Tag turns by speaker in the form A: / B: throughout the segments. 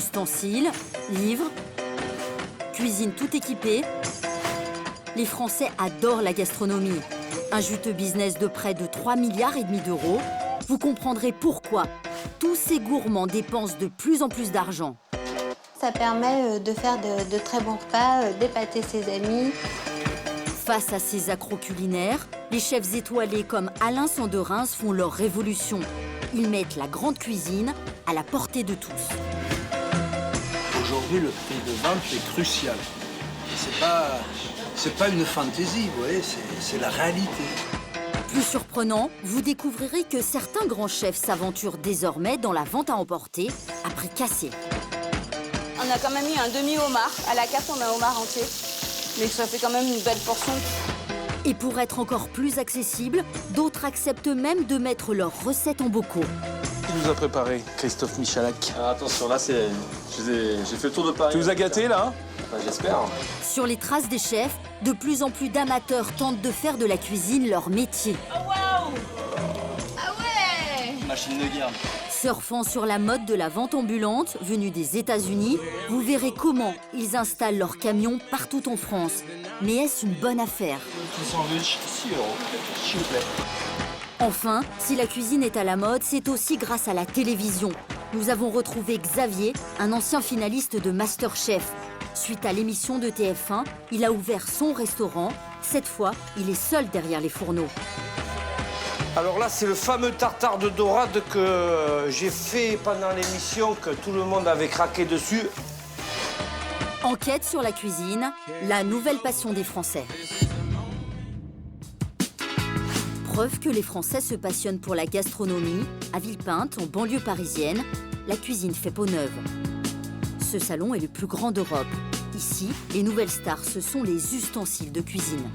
A: Ustensiles, livres, cuisine tout équipée. Les Français adorent la gastronomie. Un juteux business de près de 3,5 milliards d'euros. Vous comprendrez pourquoi tous ces gourmands dépensent de plus en plus d'argent.
B: Ça permet de faire de très bons repas, d'épater ses amis.
A: Face à ces accros culinaires, les chefs étoilés comme Alain Sanderins font leur révolution. Ils mettent la grande cuisine à la portée de tous.
C: Aujourd'hui, le prix de vente est crucial. C'est pas une fantaisie, vous voyez, c'est la réalité.
A: Plus surprenant, vous découvrirez que certains grands chefs s'aventurent désormais dans la vente à emporter à prix cassé.
D: On a quand même mis un demi-homard. À la carte, on a un homard entier. Mais ça fait quand même une belle portion.
A: Et pour être encore plus accessible, d'autres acceptent même de mettre leurs recettes en bocaux.
E: Qui nous a préparé Christophe Michalak?
F: Alors attention, là, j'ai fait le tour de Paris.
E: Tu nous as gâtés, là?
F: Bah, j'espère.
A: Sur les traces des chefs, de plus en plus d'amateurs tentent de faire de la cuisine leur métier.
D: Oh, waouh! Ah ouais!
F: Machine de guerre.
A: Surfant sur la mode de la vente ambulante, venue des États-Unis, vous verrez comment ils installent leurs camions partout en France. Mais est-ce une bonne affaire?
F: Petit sandwich, 6 €, s'il vous plaît.
A: Enfin, si la cuisine est à la mode, c'est aussi grâce à la télévision. Nous avons retrouvé Xavier, un ancien finaliste de MasterChef. Suite à l'émission de TF1, il a ouvert son restaurant. Cette fois, il est seul derrière les fourneaux.
G: Alors là, c'est le fameux tartare de dorade que j'ai fait pendant l'émission, que tout le monde avait craqué dessus.
A: Enquête sur la cuisine, la nouvelle passion des Français. Preuve que les Français se passionnent pour la gastronomie, à Villepinte, en banlieue parisienne, la cuisine fait peau neuve. Ce salon est le plus grand d'Europe. Ici, les nouvelles stars, ce sont les ustensiles de cuisine.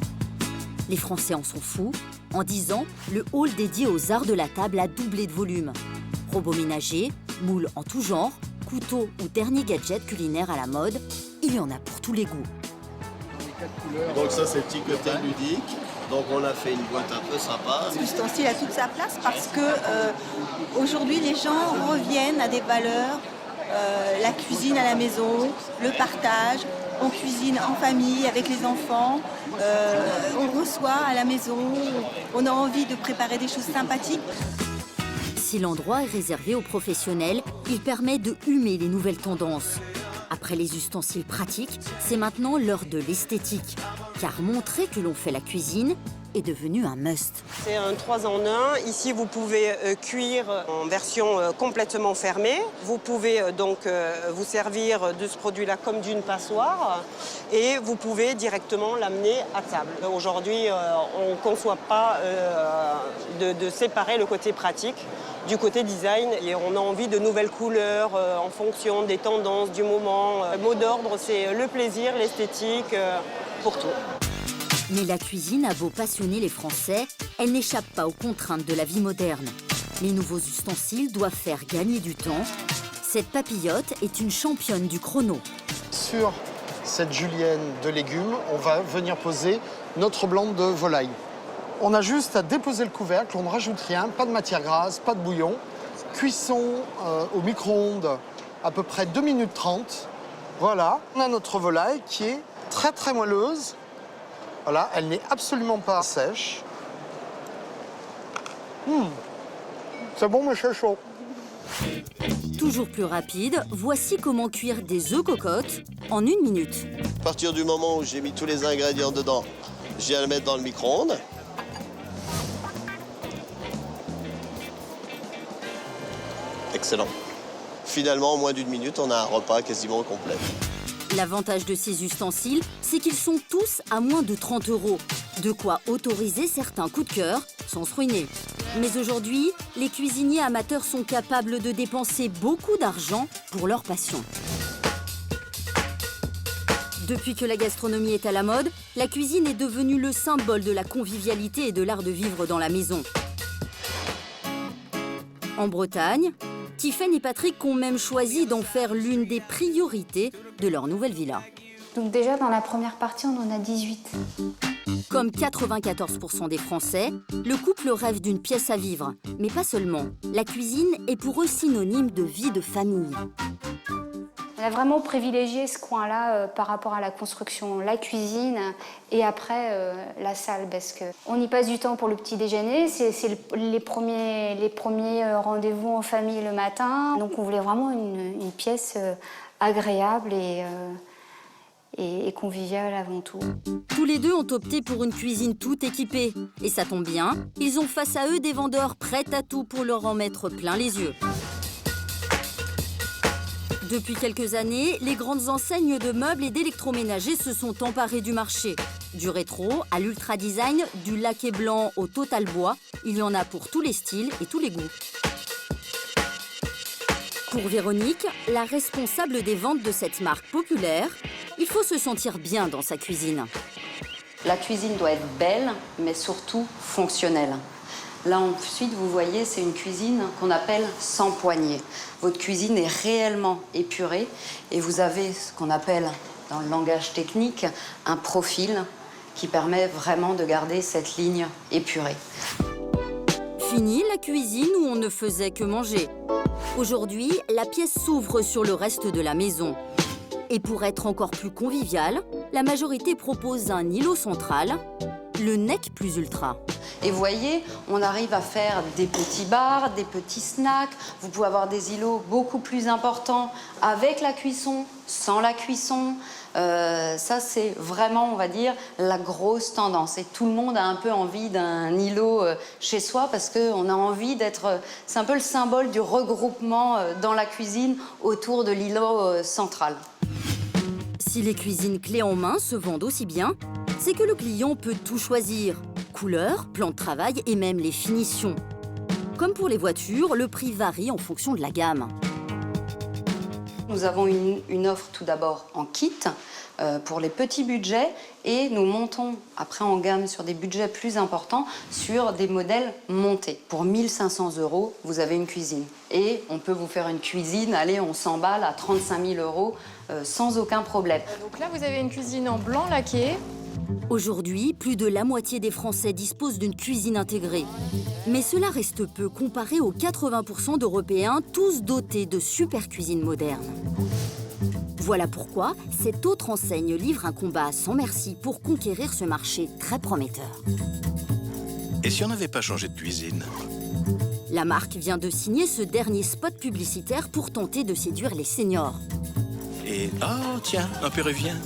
A: Les Français en sont fous. En 10 ans, le hall dédié aux arts de la table a doublé de volume. Robots ménagers, moules en tout genre, couteaux ou derniers gadgets culinaires à la mode, il y en a pour tous les goûts.
H: Donc ça, c'est le petit côté ludique. Donc on a fait une boîte un peu sympa.
I: L'ustensile a toute sa place parce que aujourd'hui, les gens reviennent à des valeurs, la cuisine à la maison, le partage. On cuisine en famille, avec les enfants, on reçoit à la maison, on a envie de préparer des choses sympathiques.
A: Si l'endroit est réservé aux professionnels, il permet de humer les nouvelles tendances. Après les ustensiles pratiques, c'est maintenant l'heure de l'esthétique. Car montrer que l'on fait la cuisine est devenu un must.
J: C'est un 3 en 1. Ici, vous pouvez cuire en version complètement fermée. Vous pouvez donc vous servir de ce produit-là comme d'une passoire et vous pouvez directement l'amener à table. Aujourd'hui, on ne conçoit pas de séparer le côté pratique du côté design et on a envie de nouvelles couleurs en fonction des tendances du moment. Le mot d'ordre, c'est le plaisir, l'esthétique, pour tout.
A: Mais la cuisine a beau passionner les Français, elle n'échappe pas aux contraintes de la vie moderne. Les nouveaux ustensiles doivent faire gagner du temps. Cette papillote est une championne du chrono.
K: Sur cette julienne de légumes, on va venir poser notre blanc de volaille. On a juste à déposer le couvercle, on ne rajoute rien, pas de matière grasse, pas de bouillon. Cuisson au micro-ondes à peu près 2 minutes 30. Voilà, on a notre volaille qui est très très moelleuse. Voilà, elle n'est absolument pas sèche. C'est bon, mais c'est chaud.
A: Toujours plus rapide, voici comment cuire des œufs cocottes en 1 minute.
H: À partir du moment où j'ai mis tous les ingrédients dedans, j'ai à le mettre dans le micro-ondes. Excellent. Finalement, en moins d'1 minute, on a un repas quasiment complet.
A: L'avantage de ces ustensiles, c'est qu'ils sont tous à moins de 30 €. De quoi autoriser certains coups de cœur sans se ruiner. Mais aujourd'hui, les cuisiniers amateurs sont capables de dépenser beaucoup d'argent pour leur passion. Depuis que la gastronomie est à la mode, la cuisine est devenue le symbole de la convivialité et de l'art de vivre dans la maison. En Bretagne, Tiffaine et Patrick ont même choisi d'en faire l'une des priorités de leur nouvelle villa.
B: Donc déjà, dans la première partie, on en a 18.
A: Comme 94% des Français, le couple rêve d'une pièce à vivre. Mais pas seulement. La cuisine est pour eux synonyme de vie de famille.
L: On a vraiment privilégié ce coin-là par rapport à la construction, la cuisine et après la salle, parce qu'on y passe du temps pour le petit déjeuner. C'est les premiers rendez-vous en famille le matin. Donc on voulait vraiment une pièce agréable et conviviale avant tout.
A: Tous les deux ont opté pour une cuisine toute équipée. Et ça tombe bien, ils ont face à eux des vendeurs prêts à tout pour leur en mettre plein les yeux. Depuis quelques années, les grandes enseignes de meubles et d'électroménager se sont emparées du marché. Du rétro à l'ultra-design, du laqué blanc au total bois, il y en a pour tous les styles et tous les goûts. Pour Véronique, la responsable des ventes de cette marque populaire, il faut se sentir bien dans sa cuisine.
M: La cuisine doit être belle, mais surtout fonctionnelle. Là, ensuite, vous voyez, c'est une cuisine qu'on appelle sans poignée. Votre cuisine est réellement épurée et vous avez ce qu'on appelle, dans le langage technique, un profil qui permet vraiment de garder cette ligne épurée.
A: Fini la cuisine où on ne faisait que manger. Aujourd'hui, la pièce s'ouvre sur le reste de la maison. Et pour être encore plus convivial, la majorité propose un îlot central, le Nec Plus Ultra.
M: Et vous voyez, on arrive à faire des petits bars, des petits snacks. Vous pouvez avoir des îlots beaucoup plus importants avec la cuisson, sans la cuisson. Ça, c'est vraiment, on va dire, la grosse tendance. Et tout le monde a un peu envie d'un îlot chez soi parce qu'on a envie d'être... C'est un peu le symbole du regroupement dans la cuisine autour de l'îlot central.
A: Si les cuisines clés en main se vendent aussi bien, c'est que le client peut tout choisir. Couleurs, plan de travail et même les finitions. Comme pour les voitures, le prix varie en fonction de la gamme.
M: Nous avons une offre tout d'abord en kit pour les petits budgets et nous montons après en gamme sur des budgets plus importants sur des modèles montés. Pour 1 500 €, vous avez une cuisine. Et on peut vous faire une cuisine, allez, on s'emballe à 35 000 € sans aucun problème.
N: Donc là, vous avez une cuisine en blanc laqué.
A: Aujourd'hui, plus de la moitié des Français disposent d'une cuisine intégrée. Mais cela reste peu comparé aux 80% d'Européens, tous dotés de super cuisines modernes. Voilà pourquoi cette autre enseigne livre un combat sans merci pour conquérir ce marché très prometteur.
O: Et si on n'avait pas changé de cuisine?
A: La marque vient de signer ce dernier spot publicitaire pour tenter de séduire les seniors.
O: Et oh tiens, un Péruvien.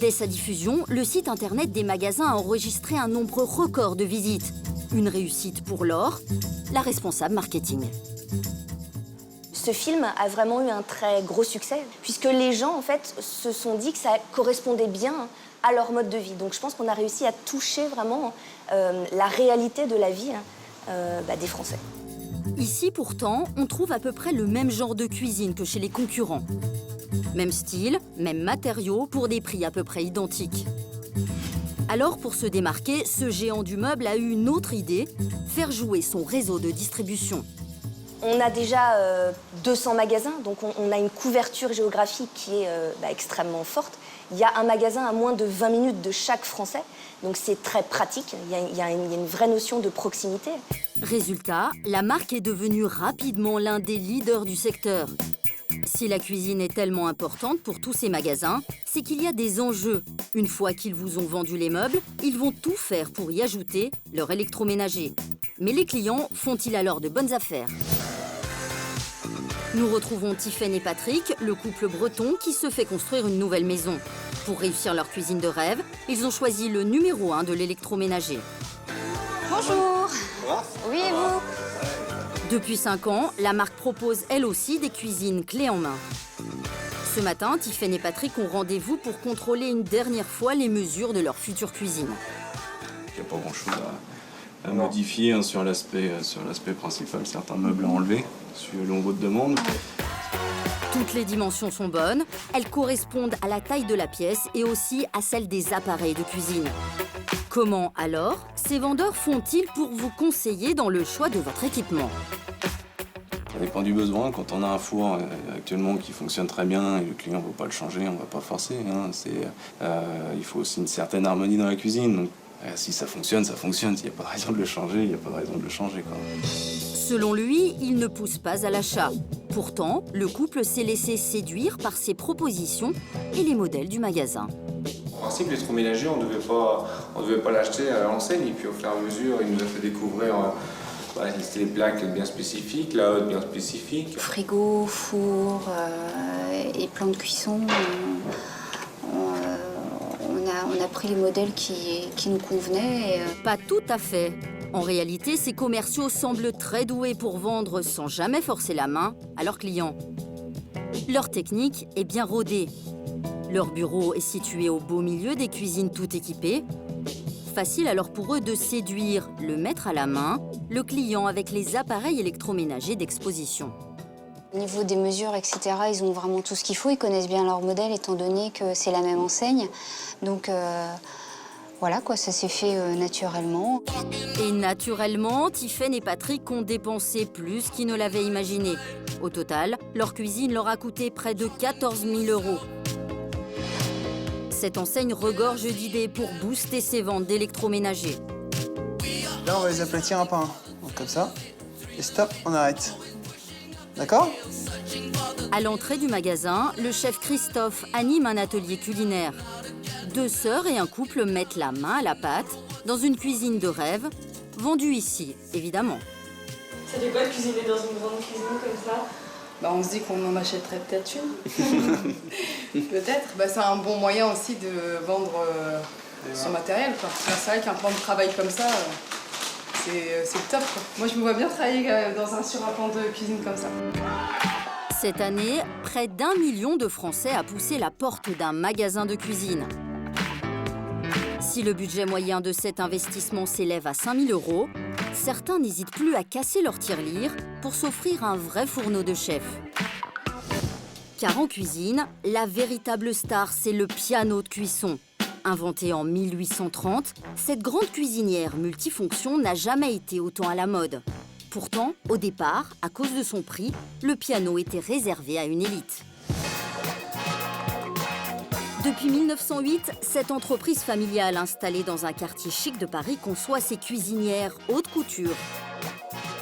A: Dès sa diffusion, le site internet des magasins a enregistré un nombre record de visites. Une réussite pour Laure, la responsable marketing.
P: Ce film a vraiment eu un très gros succès, puisque les gens, en fait, se sont dit que ça correspondait bien à leur mode de vie. Donc je pense qu'on a réussi à toucher vraiment la réalité de la vie des Français.
A: Ici, pourtant, on trouve à peu près le même genre de cuisine que chez les concurrents. Même style, même matériaux, pour des prix à peu près identiques. Alors, pour se démarquer, ce géant du meuble a eu une autre idée, faire jouer son réseau de distribution.
P: On a déjà 200 magasins, donc on a une couverture géographique qui est extrêmement forte. Il y a un magasin à moins de 20 minutes de chaque Français, donc c'est très pratique, il y a une vraie notion de proximité.
A: Résultat, la marque est devenue rapidement l'un des leaders du secteur. Si la cuisine est tellement importante pour tous ces magasins, c'est qu'il y a des enjeux. Une fois qu'ils vous ont vendu les meubles, ils vont tout faire pour y ajouter leur électroménager. Mais les clients font-ils alors de bonnes affaires? Nous retrouvons Tiffaine et Patrick, le couple breton qui se fait construire une nouvelle maison. Pour réussir leur cuisine de rêve, ils ont choisi le numéro 1 de l'électroménager.
N: Bonjour. Oui, et vous?
A: Depuis 5 ans, la marque propose elle aussi des cuisines clés en main. Ce matin, Tiffaine et Patrick ont rendez-vous pour contrôler une dernière fois les mesures de leur future cuisine.
Q: Il n'y a pas grand-chose à modifier hein, sur l'aspect principal. Certains meubles à enlever, selon votre demande.
A: Toutes les dimensions sont bonnes. Elles correspondent à la taille de la pièce et aussi à celle des appareils de cuisine. Comment alors ces vendeurs font-ils pour vous conseiller dans le choix de votre équipement?
Q: Ça dépend du besoin. Quand on a un four actuellement qui fonctionne très bien et le client ne veut pas le changer, on ne va pas forcer. Hein. Il faut aussi une certaine harmonie dans la cuisine. Donc, si ça fonctionne, ça fonctionne. S'il n'y a pas de raison de le changer, il n'y a pas de raison de le changer. Quoi.
A: Selon lui, il ne pousse pas à l'achat. Pourtant, le couple s'est laissé séduire par ses propositions et les modèles du magasin.
Q: En principe, l'électroménager, on devait pas l'acheter à l'enseigne. Et puis au fur et à mesure, il nous a fait découvrir c'était les plaques bien spécifiques, la hotte bien spécifique.
L: Frigo, four et plan de cuisson. On a pris les modèles qui nous convenaient.
A: Pas tout à fait. En réalité, ces commerciaux semblent très doués pour vendre sans jamais forcer la main à leurs clients. Leur technique est bien rodée. Leur bureau est situé au beau milieu des cuisines tout équipées. Facile alors pour eux de séduire le maître à la main, le client avec les appareils électroménagers d'exposition.
L: Au niveau des mesures, etc., ils ont vraiment tout ce qu'il faut. Ils connaissent bien leur modèle, étant donné que c'est la même enseigne. Donc voilà, quoi, ça s'est fait naturellement.
A: Et naturellement, Tiffaine et Patrick ont dépensé plus qu'ils ne l'avaient imaginé. Au total, leur cuisine leur a coûté près de 14 000 €. Cette enseigne regorge d'idées pour booster ses ventes d'électroménager.
E: Là, on va les aplatir un par un. Donc, comme ça. Et stop, on arrête. D'accord ?
A: À l'entrée du magasin, le chef Christophe anime un atelier culinaire. 2 sœurs et un couple mettent la main à la pâte dans une cuisine de rêve, vendue ici, évidemment.
R: Ça fait quoi de cuisiner dans une grande cuisine comme ça ?
S: On se dit qu'on en achèterait peut-être une. Peut-être. C'est un bon moyen aussi de vendre son matériel, quoi. C'est vrai qu'un plan de travail comme ça, c'est le top, quoi. Moi, je me vois bien travailler sur un plan de cuisine comme ça.
A: Cette année, près d'1 million de Français a poussé la porte d'un magasin de cuisine. Si le budget moyen de cet investissement s'élève à 5 000 €, certains n'hésitent plus à casser leur tirelire pour s'offrir un vrai fourneau de chef. Car en cuisine, la véritable star, c'est le piano de cuisson. Inventé en 1830, cette grande cuisinière multifonction n'a jamais été autant à la mode. Pourtant, au départ, à cause de son prix, le piano était réservé à une élite. Depuis 1908, cette entreprise familiale installée dans un quartier chic de Paris conçoit ses cuisinières haute couture.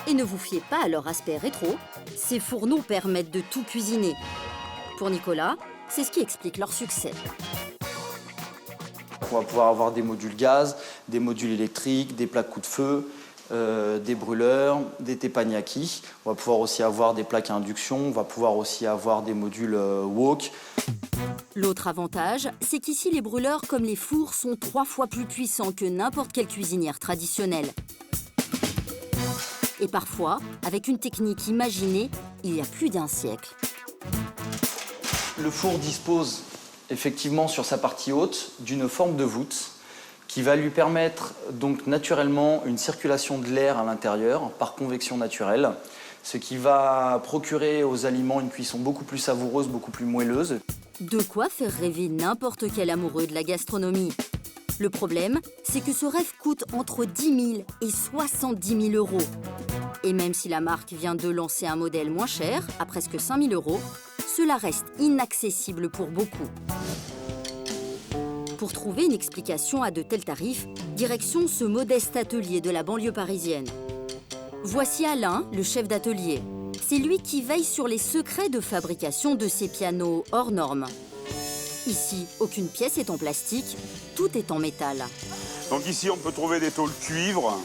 A: Et ne vous fiez pas à leur aspect rétro, ces fourneaux permettent de tout cuisiner. Pour Nicolas, c'est ce qui explique leur succès.
T: On va pouvoir avoir des modules gaz, des modules électriques, des plaques coup de feu, des brûleurs, des teppanyaki. On va pouvoir aussi avoir des plaques à induction, on va pouvoir aussi avoir des modules wok.
A: L'autre avantage, c'est qu'ici, les brûleurs comme les fours sont 3 fois plus puissants que n'importe quelle cuisinière traditionnelle. Et parfois, avec une technique imaginée il y a plus d'1 siècle.
T: Le four dispose effectivement sur sa partie haute d'une forme de voûte qui va lui permettre donc naturellement une circulation de l'air à l'intérieur par convection naturelle, ce qui va procurer aux aliments une cuisson beaucoup plus savoureuse, beaucoup plus moelleuse.
A: De quoi faire rêver n'importe quel amoureux de la gastronomie. Le problème, c'est que ce rêve coûte entre 10 000 et 70 000 €. Et même si la marque vient de lancer un modèle moins cher, à presque 5 000 €, cela reste inaccessible pour beaucoup. Pour trouver une explication à de tels tarifs, direction ce modeste atelier de la banlieue parisienne. Voici Alain, le chef d'atelier. C'est lui qui veille sur les secrets de fabrication de ces pianos hors normes. Ici, aucune pièce est en plastique, tout est en métal.
U: Donc ici, on peut trouver des tôles cuivre,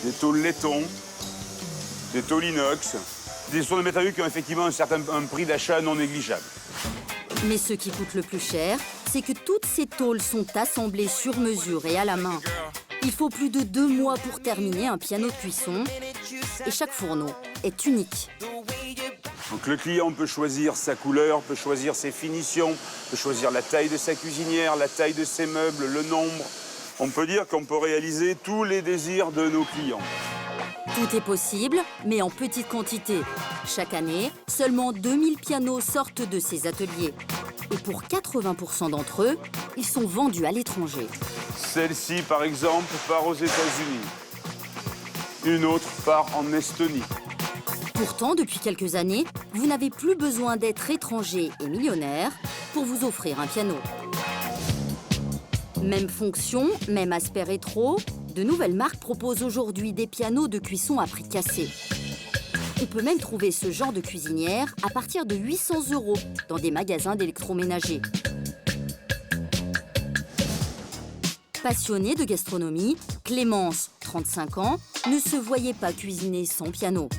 U: des tôles laiton, des tôles inox. Ce sont des matériaux qui ont effectivement un prix d'achat non négligeable.
A: Mais ce qui coûte le plus cher, c'est que toutes ces tôles sont assemblées sur mesure et à la main. Il faut plus de 2 mois pour terminer un piano de cuisson et chaque fourneau est unique.
U: Donc le client peut choisir sa couleur, peut choisir ses finitions, peut choisir la taille de sa cuisinière, la taille de ses meubles, le nombre. On peut dire qu'on peut réaliser tous les désirs de nos clients.
A: Tout est possible, mais en petite quantité. Chaque année, seulement 2000 pianos sortent de ces ateliers. Et pour 80% d'entre eux, ils sont vendus à l'étranger.
U: Celle-ci, par exemple, part aux États-Unis. Une autre part en Estonie.
A: Pourtant, depuis quelques années, vous n'avez plus besoin d'être étranger et millionnaire pour vous offrir un piano. Même fonction, même aspect rétro, de nouvelles marques proposent aujourd'hui des pianos de cuisson à prix cassé. On peut même trouver ce genre de cuisinière à partir de 800 € dans des magasins d'électroménager. Passionnée de gastronomie, Clémence, 35 ans, ne se voyait pas cuisiner sans piano.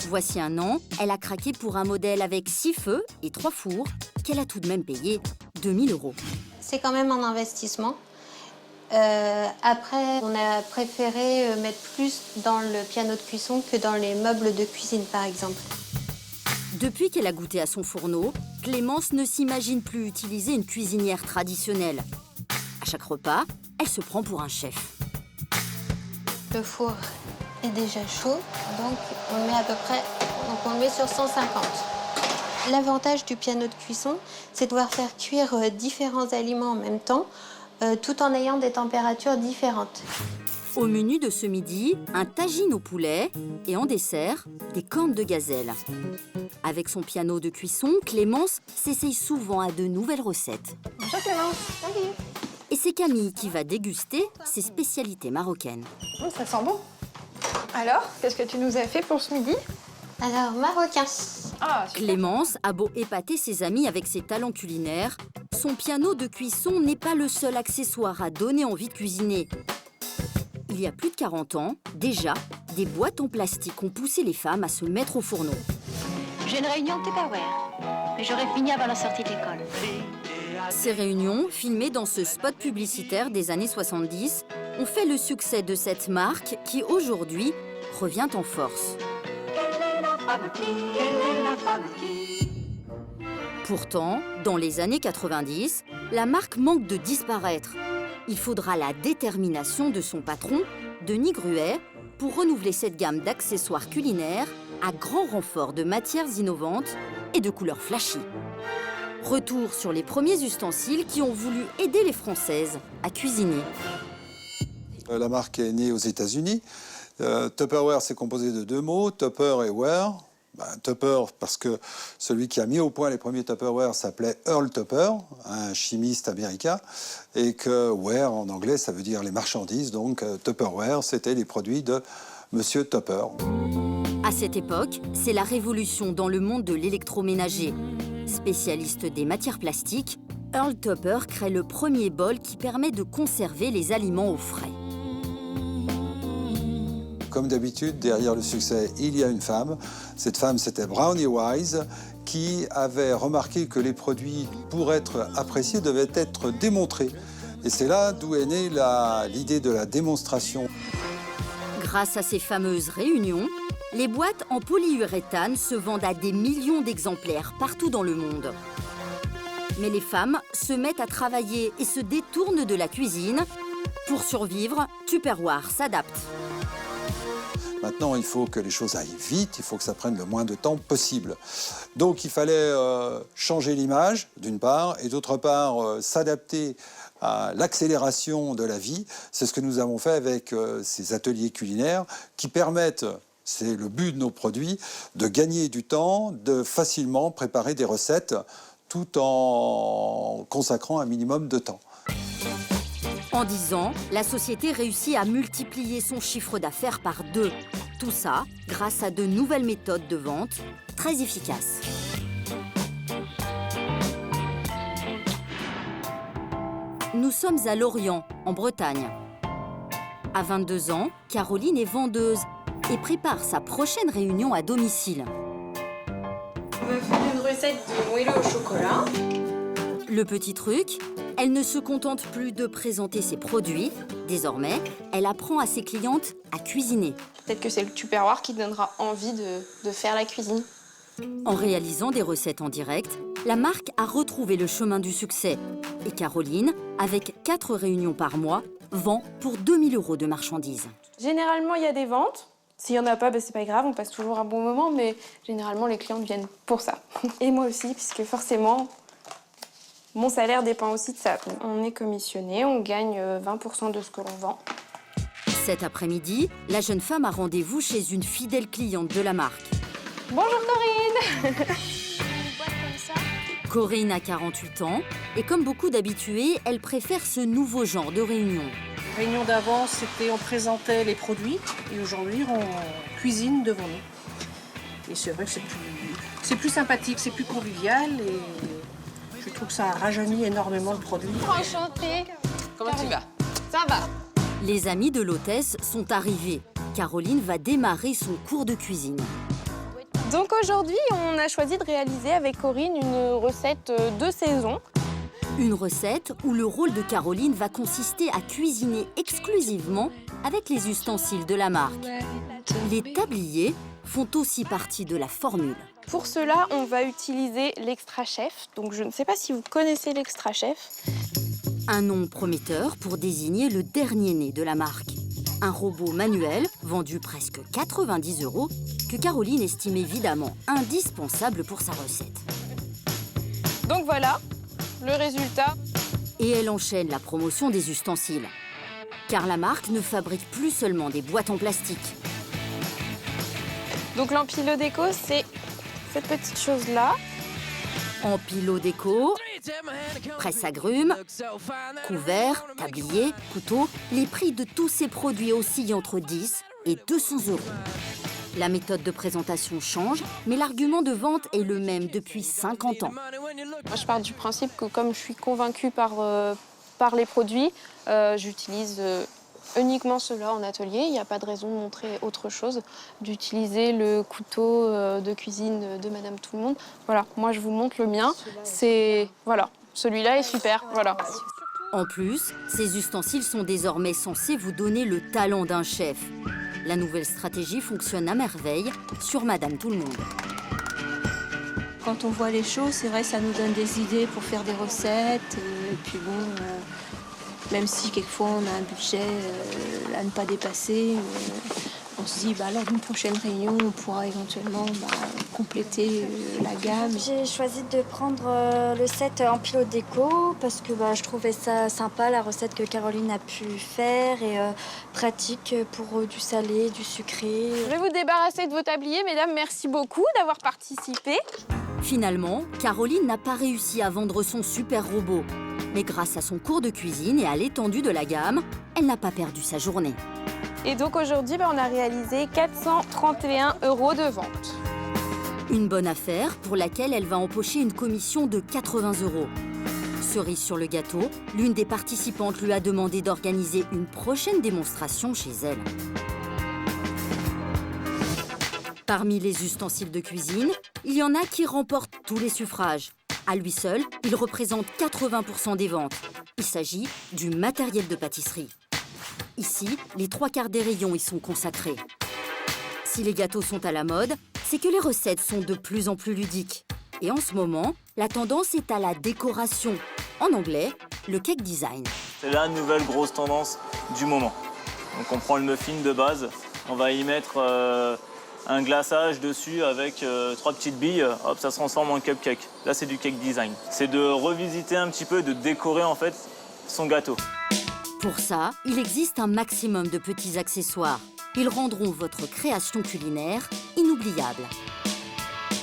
A: Voici un an, elle a craqué pour un modèle avec 6 feux et 3 fours qu'elle a tout de même payé 2 000 €.
B: C'est quand même un investissement. Après, on a préféré mettre plus dans le piano de cuisson que dans les meubles de cuisine, par exemple.
A: Depuis qu'elle a goûté à son fourneau, Clémence ne s'imagine plus utiliser une cuisinière traditionnelle. À chaque repas, elle se prend pour un chef.
B: Le four est déjà chaud, donc on met à peu près, on le met sur 150. L'avantage du piano de cuisson, c'est de pouvoir faire cuire différents aliments en même temps, tout en ayant des températures différentes.
A: Au menu de ce midi, un tagine au poulet et en dessert, des cornes de gazelle. Avec son piano de cuisson, Clémence s'essaye souvent à de nouvelles recettes.
N: Bonjour Clémence. Salut.
A: Et c'est Camille qui va déguster ses spécialités marocaines.
N: Ça sent bon. Alors, qu'est-ce que tu nous as fait pour ce midi?
B: Alors, marocain.
N: Ah, super.
A: Clémence a beau épater ses amis avec ses talents culinaires, son piano de cuisson n'est pas le seul accessoire à donner envie de cuisiner. Il y a plus de 40 ans, déjà, des boîtes en plastique ont poussé les femmes à se mettre au fourneau.
C: J'ai une réunion de Tupperware, mais j'aurai fini avant la sortie de l'école.
A: Ces réunions, filmées dans ce spot publicitaire des années 70, ont fait le succès de cette marque qui, aujourd'hui, revient en force. Pourtant, dans les années 90, la marque manque de disparaître. Il faudra la détermination de son patron, Denis Gruet, pour renouveler cette gamme d'accessoires culinaires à grand renfort de matières innovantes et de couleurs flashy. Retour sur les premiers ustensiles qui ont voulu aider les Françaises à cuisiner.
V: La marque est née aux États-Unis. Tupperware, c'est composé de 2 mots, Tupper et Ware. Tupper, parce que celui qui a mis au point les premiers Tupperware s'appelait Earl Tupper, un chimiste américain, et que Ware, en anglais, ça veut dire les marchandises. Donc Tupperware, c'était les produits de Monsieur Tupper.
A: À cette époque, c'est la révolution dans le monde de l'électroménager. Spécialiste des matières plastiques, Earl Tupper crée le premier bol qui permet de conserver les aliments au frais.
V: Comme d'habitude, derrière le succès, il y a une femme. Cette femme, c'était Brownie Wise, qui avait remarqué que les produits, pour être appréciés, devaient être démontrés. Et c'est là d'où est née l'idée de la démonstration.
A: Grâce à ces fameuses réunions, les boîtes en polyuréthane se vendent à des millions d'exemplaires partout dans le monde. Mais les femmes se mettent à travailler et se détournent de la cuisine. Pour survivre, Tupperware s'adapte.
V: Maintenant, il faut que les choses aillent vite, il faut que ça prenne le moins de temps possible. Donc, il fallait changer l'image, d'une part, et d'autre part, s'adapter à l'accélération de la vie. C'est ce que nous avons fait avec ces ateliers culinaires qui permettent, c'est le but de nos produits, de gagner du temps, de facilement préparer des recettes tout en consacrant un minimum de temps.
A: En 10 ans, la société réussit à multiplier son chiffre d'affaires par 2. Tout ça grâce à de nouvelles méthodes de vente très efficaces. Nous sommes à Lorient, en Bretagne. À 22 ans, Caroline est vendeuse et prépare sa prochaine réunion à domicile.
R: On va faire une recette de moelleux au chocolat.
A: Le petit truc, elle ne se contente plus de présenter ses produits. Désormais, elle apprend à ses clientes à cuisiner.
R: Peut-être que c'est le Tupperware qui donnera envie de faire la cuisine.
A: En réalisant des recettes en direct, la marque a retrouvé le chemin du succès. Et Caroline, avec 4 réunions par mois, vend pour 2 000 € de marchandises.
R: Généralement, il y a des ventes. S'il n'y en a pas, c'est pas grave, on passe toujours un bon moment, mais généralement, les clientes viennent pour ça. Et moi aussi, puisque forcément, mon salaire dépend aussi de ça. On est commissionné, on gagne 20% de ce que l'on vend.
A: Cet après-midi, la jeune femme a rendez-vous chez une fidèle cliente de la marque.
R: Bonjour Corinne.
A: Corinne a 48 ans et comme beaucoup d'habitués, elle préfère ce nouveau genre de réunion.
W: Réunion d'avant, c'était on présentait les produits et aujourd'hui, on cuisine devant nous.
D: Et c'est vrai que c'est plus sympathique, c'est plus convivial et je trouve que ça rajeunit énormément le produit.
N: Enchantée. Comment tu vas? Ça va.
A: Les amis de l'hôtesse sont arrivés. Caroline va démarrer son cours de cuisine.
R: Donc aujourd'hui, on a choisi de réaliser avec Corinne une recette de saison.
A: Une recette où le rôle de Caroline va consister à cuisiner exclusivement avec les ustensiles de la marque. Les tabliers font aussi partie de la formule.
R: Pour cela, on va utiliser l'Extra Chef. Donc je ne sais pas si vous connaissez l'Extra Chef.
A: Un nom prometteur pour désigner le dernier né de la marque. Un robot manuel, vendu presque 90 €, que Caroline estime évidemment indispensable pour sa recette.
R: Donc voilà, le résultat.
A: Et elle enchaîne la promotion des ustensiles. Car la marque ne fabrique plus seulement des boîtes en plastique.
R: Donc l'Empilo Déco, c'est cette petite chose-là.
A: Empilo Déco, presse agrumes, couverts, tabliers, couteaux, les prix de tous ces produits oscillent entre 10 et 200 €. La méthode de présentation change, mais l'argument de vente est le même depuis 50 ans.
R: Moi, je pars du principe que comme je suis convaincue par les produits, j'utilise uniquement cela en atelier. Il n'y a pas de raison de montrer autre chose, d'utiliser le couteau de cuisine de Madame Tout-le-Monde. Voilà, moi je vous montre le mien. C'est voilà, celui-là est super. Voilà.
A: En plus, ces ustensiles sont désormais censés vous donner le talent d'un chef. La nouvelle stratégie fonctionne à merveille sur Madame Tout-le-Monde.
B: Quand on voit les choses, c'est vrai, ça nous donne des idées pour faire des recettes. Et puis bon, même si quelquefois on a un budget à ne pas dépasser, on se dit lors d'une prochaine réunion, on pourra éventuellement compléter la gamme.
C: J'ai choisi de prendre le set Empilo Déco parce que je trouvais ça sympa, la recette que Caroline a pu faire et pratique pour du salé, du sucré.
R: Je vais vous débarrasser de vos tabliers, mesdames. Merci beaucoup d'avoir participé.
A: Finalement, Caroline n'a pas réussi à vendre son super robot. Mais grâce à son cours de cuisine et à l'étendue de la gamme, elle n'a pas perdu sa journée.
R: Et donc aujourd'hui, on a réalisé 431 € de vente.
A: Une bonne affaire pour laquelle elle va empocher une commission de 80 €. Cerise sur le gâteau, l'une des participantes lui a demandé d'organiser une prochaine démonstration chez elle. Parmi les ustensiles de cuisine, il y en a qui remportent tous les suffrages. À lui seul, il représente 80% des ventes. Il s'agit du matériel de pâtisserie. Ici, les 3/4 des rayons y sont consacrés. Si les gâteaux sont à la mode, c'est que les recettes sont de plus en plus ludiques. Et en ce moment, la tendance est à la décoration. En anglais, le cake design.
F: C'est la nouvelle grosse tendance du moment. Donc on prend le muffin de base, on va y mettre un glaçage dessus avec 3 petites billes, hop, ça se transforme en cupcake. Là, c'est du cake design. C'est de revisiter un petit peu, de décorer en fait son gâteau.
A: Pour ça, il existe un maximum de petits accessoires. Ils rendront votre création culinaire inoubliable.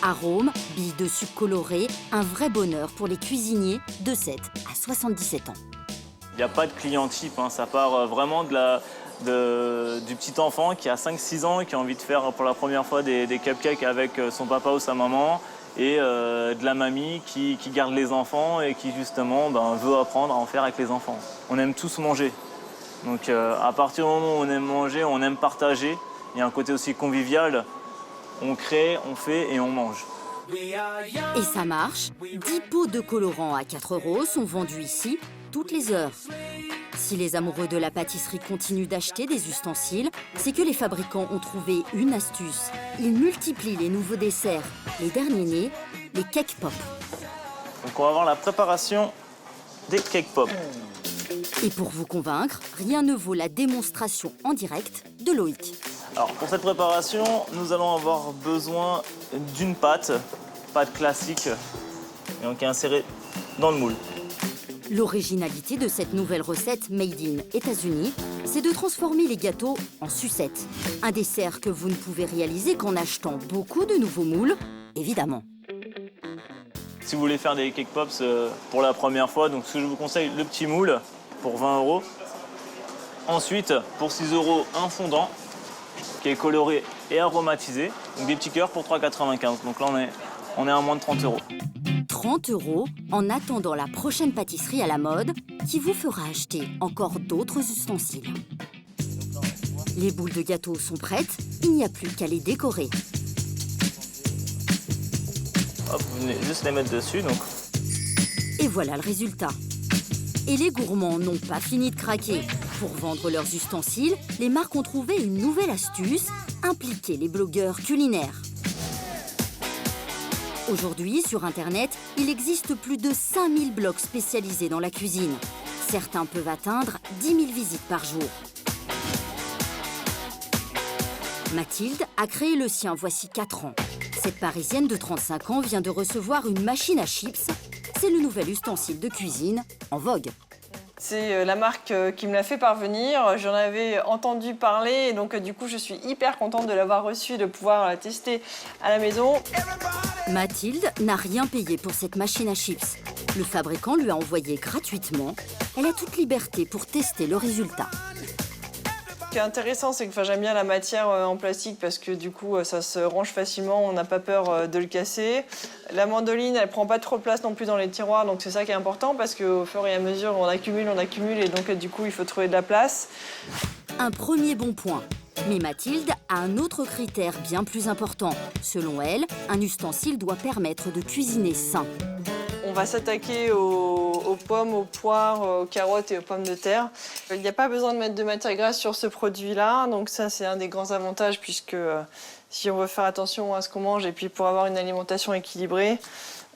A: Arômes, billes de sucre colorées, un vrai bonheur pour les cuisiniers de 7 à 77 ans.
F: Il n'y a pas de client type, ça part vraiment du petit enfant qui a 5-6 ans et qui a envie de faire pour la première fois des cupcakes avec son papa ou sa maman et de la mamie qui garde les enfants et qui justement veut apprendre à en faire avec les enfants. On aime tous manger. Donc à partir du moment où on aime manger, on aime partager. Il y a un côté aussi convivial. On crée, on fait et on mange.
A: Et ça marche. 10 pots de colorants à 4 € sont vendus ici toutes les heures. Si les amoureux de la pâtisserie continuent d'acheter des ustensiles, c'est que les fabricants ont trouvé une astuce. Ils multiplient les nouveaux desserts. Les derniers nés, les cake pop.
F: Donc on va voir la préparation des cake pop.
A: Et pour vous convaincre, rien ne vaut la démonstration en direct de Loïc.
F: Alors pour cette préparation, nous allons avoir besoin d'une pâte classique, et donc insérée dans le moule.
A: L'originalité de cette nouvelle recette made in États-Unis, c'est de transformer les gâteaux en sucettes. Un dessert que vous ne pouvez réaliser qu'en achetant beaucoup de nouveaux moules, évidemment.
F: Si vous voulez faire des cake pops pour la première fois, donc ce que je vous conseille, le petit moule pour 20 €. Ensuite, pour 6 €, un fondant qui est coloré et aromatisé. Donc des petits cœurs pour 3,95. Donc là, on est à moins de 30 €.
A: 30 € en attendant la prochaine pâtisserie à la mode qui vous fera acheter encore d'autres ustensiles. Les boules de gâteau sont prêtes, il n'y a plus qu'à les décorer.
F: Hop, vous venez juste les mettre dessus. Donc.
A: Et voilà le résultat. Et les gourmands n'ont pas fini de craquer. Pour vendre leurs ustensiles, les marques ont trouvé une nouvelle astuce, impliquer les blogueurs culinaires. Aujourd'hui, sur Internet, il existe plus de 5000 blogs spécialisés dans la cuisine. Certains peuvent atteindre 10 000 visites par jour. Mathilde a créé le sien voici 4 ans. Cette Parisienne de 35 ans vient de recevoir une machine à chips. C'est le nouvel ustensile de cuisine en vogue.
G: C'est la marque qui me l'a fait parvenir. J'en avais entendu parler et donc du coup je suis hyper contente de l'avoir reçue, de pouvoir la tester à la maison.
A: Mathilde n'a rien payé pour cette machine à chips. Le fabricant lui a envoyé gratuitement. Elle a toute liberté pour tester le résultat.
G: Ce qui est intéressant, c'est que j'aime bien la matière en plastique parce que du coup, ça se range facilement, on n'a pas peur de le casser. La mandoline, elle prend pas trop de place non plus dans les tiroirs, donc c'est ça qui est important parce qu'au fur et à mesure, on accumule et donc du coup, il faut trouver de la place.
A: Un premier bon point. Mais Mathilde a un autre critère bien plus important. Selon elle, un ustensile doit permettre de cuisiner sain.
G: On va s'attaquer aux pommes, aux poires, aux carottes et aux pommes de terre. Il n'y a pas besoin de mettre de matière grasse sur ce produit-là, donc ça c'est un des grands avantages puisque si on veut faire attention à ce qu'on mange et puis pour avoir une alimentation équilibrée,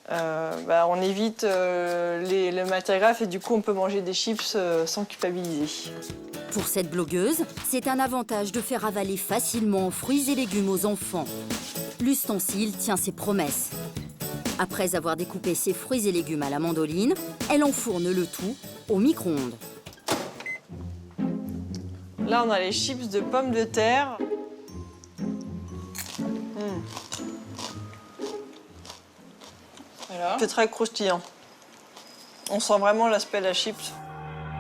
G: on évite les matières grasses et du coup on peut manger des chips sans culpabiliser.
A: Pour cette blogueuse, c'est un avantage de faire avaler facilement fruits et légumes aux enfants. L'ustensile tient ses promesses. Après avoir découpé ses fruits et légumes à la mandoline, elle enfourne le tout au micro-ondes.
G: Là, on a les chips de pommes de terre. C'est très croustillant. On sent vraiment l'aspect de la chips.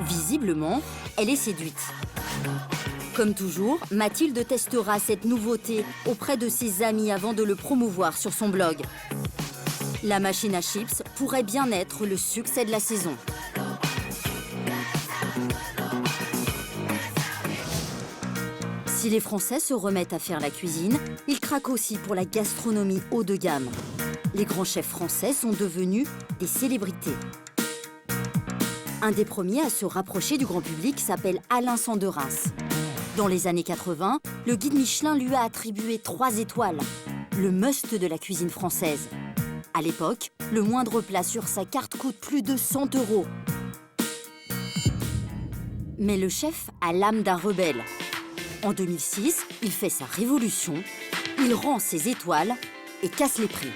A: Visiblement, elle est séduite. Comme toujours, Mathilde testera cette nouveauté auprès de ses amis avant de le promouvoir sur son blog. La machine à chips pourrait bien être le succès de la saison. Si les Français se remettent à faire la cuisine, ils craquent aussi pour la gastronomie haut de gamme. Les grands chefs français sont devenus des célébrités. Un des premiers à se rapprocher du grand public s'appelle Alain Sanderins. Dans les années 80, le guide Michelin lui a attribué 3 étoiles, le must de la cuisine française. À l'époque, le moindre plat sur sa carte coûte plus de 100 €. Mais le chef a l'âme d'un rebelle. En 2006, il fait sa révolution, il rend ses étoiles et casse les prix.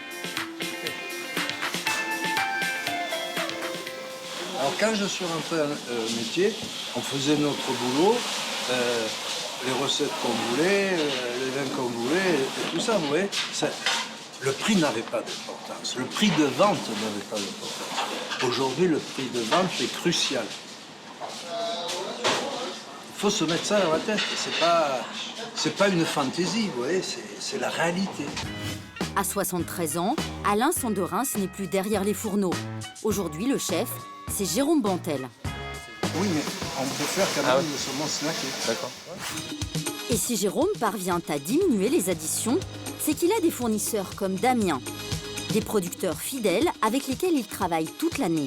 I: Alors quand je suis rentré au métier, on faisait notre boulot, les recettes qu'on voulait, les vins qu'on voulait, et tout ça, vous voyez. Le prix n'avait pas d'importance, le prix de vente n'avait pas d'importance. Aujourd'hui, le prix de vente est crucial. Il faut se mettre ça dans la tête, c'est pas une fantaisie, vous voyez, c'est la réalité.
A: À 73 ans, Alain Sanderins n'est plus derrière les fourneaux. Aujourd'hui, le chef, c'est Jérôme Bantel.
I: Oui, mais on préfère quand même le saumon snacké. D'accord.
A: Et si Jérôme parvient à diminuer les additions, c'est qu'il a des fournisseurs comme Damien, des producteurs fidèles avec lesquels il travaille toute l'année.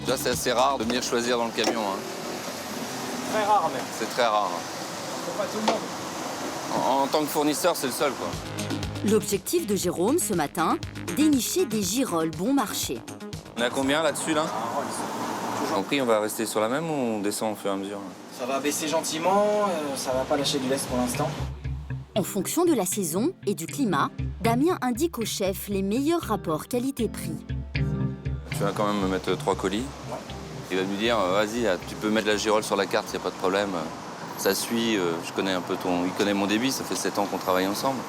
W: Déjà, c'est assez rare de venir choisir dans le camion. Hein.
F: Très rare même.
W: C'est très rare.
F: C'est pas tout le monde.
W: En tant que fournisseur, c'est le seul, quoi.
A: L'objectif de Jérôme ce matin, dénicher des girolles bon marché.
W: On est à combien là-dessus, là En prix, on va rester sur la même ou on descend au fur et à mesure?
X: Ça va baisser gentiment, ça va pas lâcher du lest pour l'instant.
A: En fonction de la saison et du climat, Damien indique au chef les meilleurs rapports qualité-prix.
W: Tu vas quand même me mettre 3 colis. Ouais. Il va me dire, vas-y, tu peux mettre la girole sur la carte, il n'y a pas de problème. Ça suit, je connais un peu il connaît mon débit, ça fait 7 ans qu'on travaille ensemble.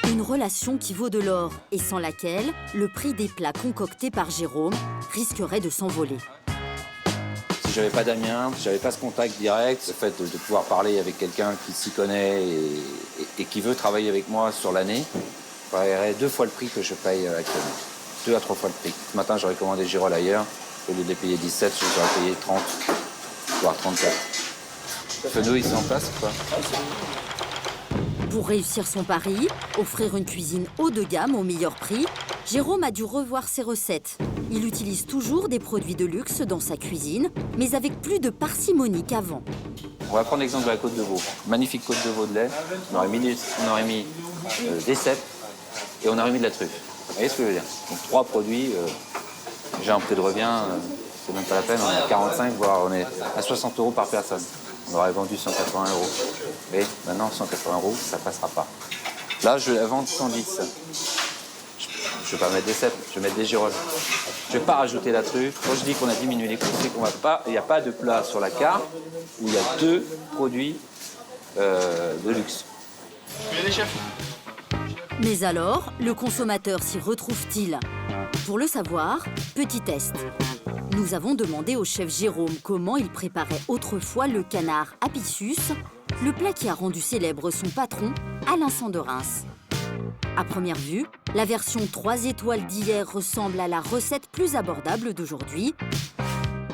A: Une relation qui vaut de l'or et sans laquelle le prix des plats concoctés par Jérôme risquerait de s'envoler.
Y: Si j'avais pas Damien, si j'avais pas ce contact direct, le fait de pouvoir parler avec quelqu'un qui s'y connaît
X: et qui veut travailler avec moi sur l'année, paierait 2 fois le prix que je paye actuellement. 2 à 3 fois le prix. Ce matin, j'aurais commandé girolles ailleurs. Au lieu de les payer 17, j'aurais payé 30, voire 34. Fenouil, c'est en place ou pas?
A: Pour réussir son pari, offrir une cuisine haut de gamme au meilleur prix, Jérôme a dû revoir ses recettes. Il utilise toujours des produits de luxe dans sa cuisine, mais avec plus de parcimonie qu'avant.
X: On va prendre l'exemple de la côte de veau. Magnifique côte de veau de lait. On aurait mis des cèpes et on aurait mis de la truffe. Vous voyez ce que je veux dire? Donc 3 produits, déjà un prix de revient, c'est même pas la peine. On est à 45, voire on est à 60 € par personne. On aurait vendu 180 €. Mais maintenant, 180 €, ça passera pas. Là, je vais la vendre 110. Je vais pas mettre des cèpes, je vais mettre des girolles. Je vais pas rajouter la truffe. Quand je dis qu'on a diminué les coûts, c'est qu'on va pas, il n'y a pas de plat sur la carte où il y a 2 produits de luxe.
A: Mais alors, le consommateur s'y retrouve-t-il? Pour le savoir, petit test. Nous avons demandé au chef Jérôme comment il préparait autrefois le canard Apicius, le plat qui a rendu célèbre son patron, Alain Sanderens. À première vue, la version 3 étoiles d'hier ressemble à la recette plus abordable d'aujourd'hui.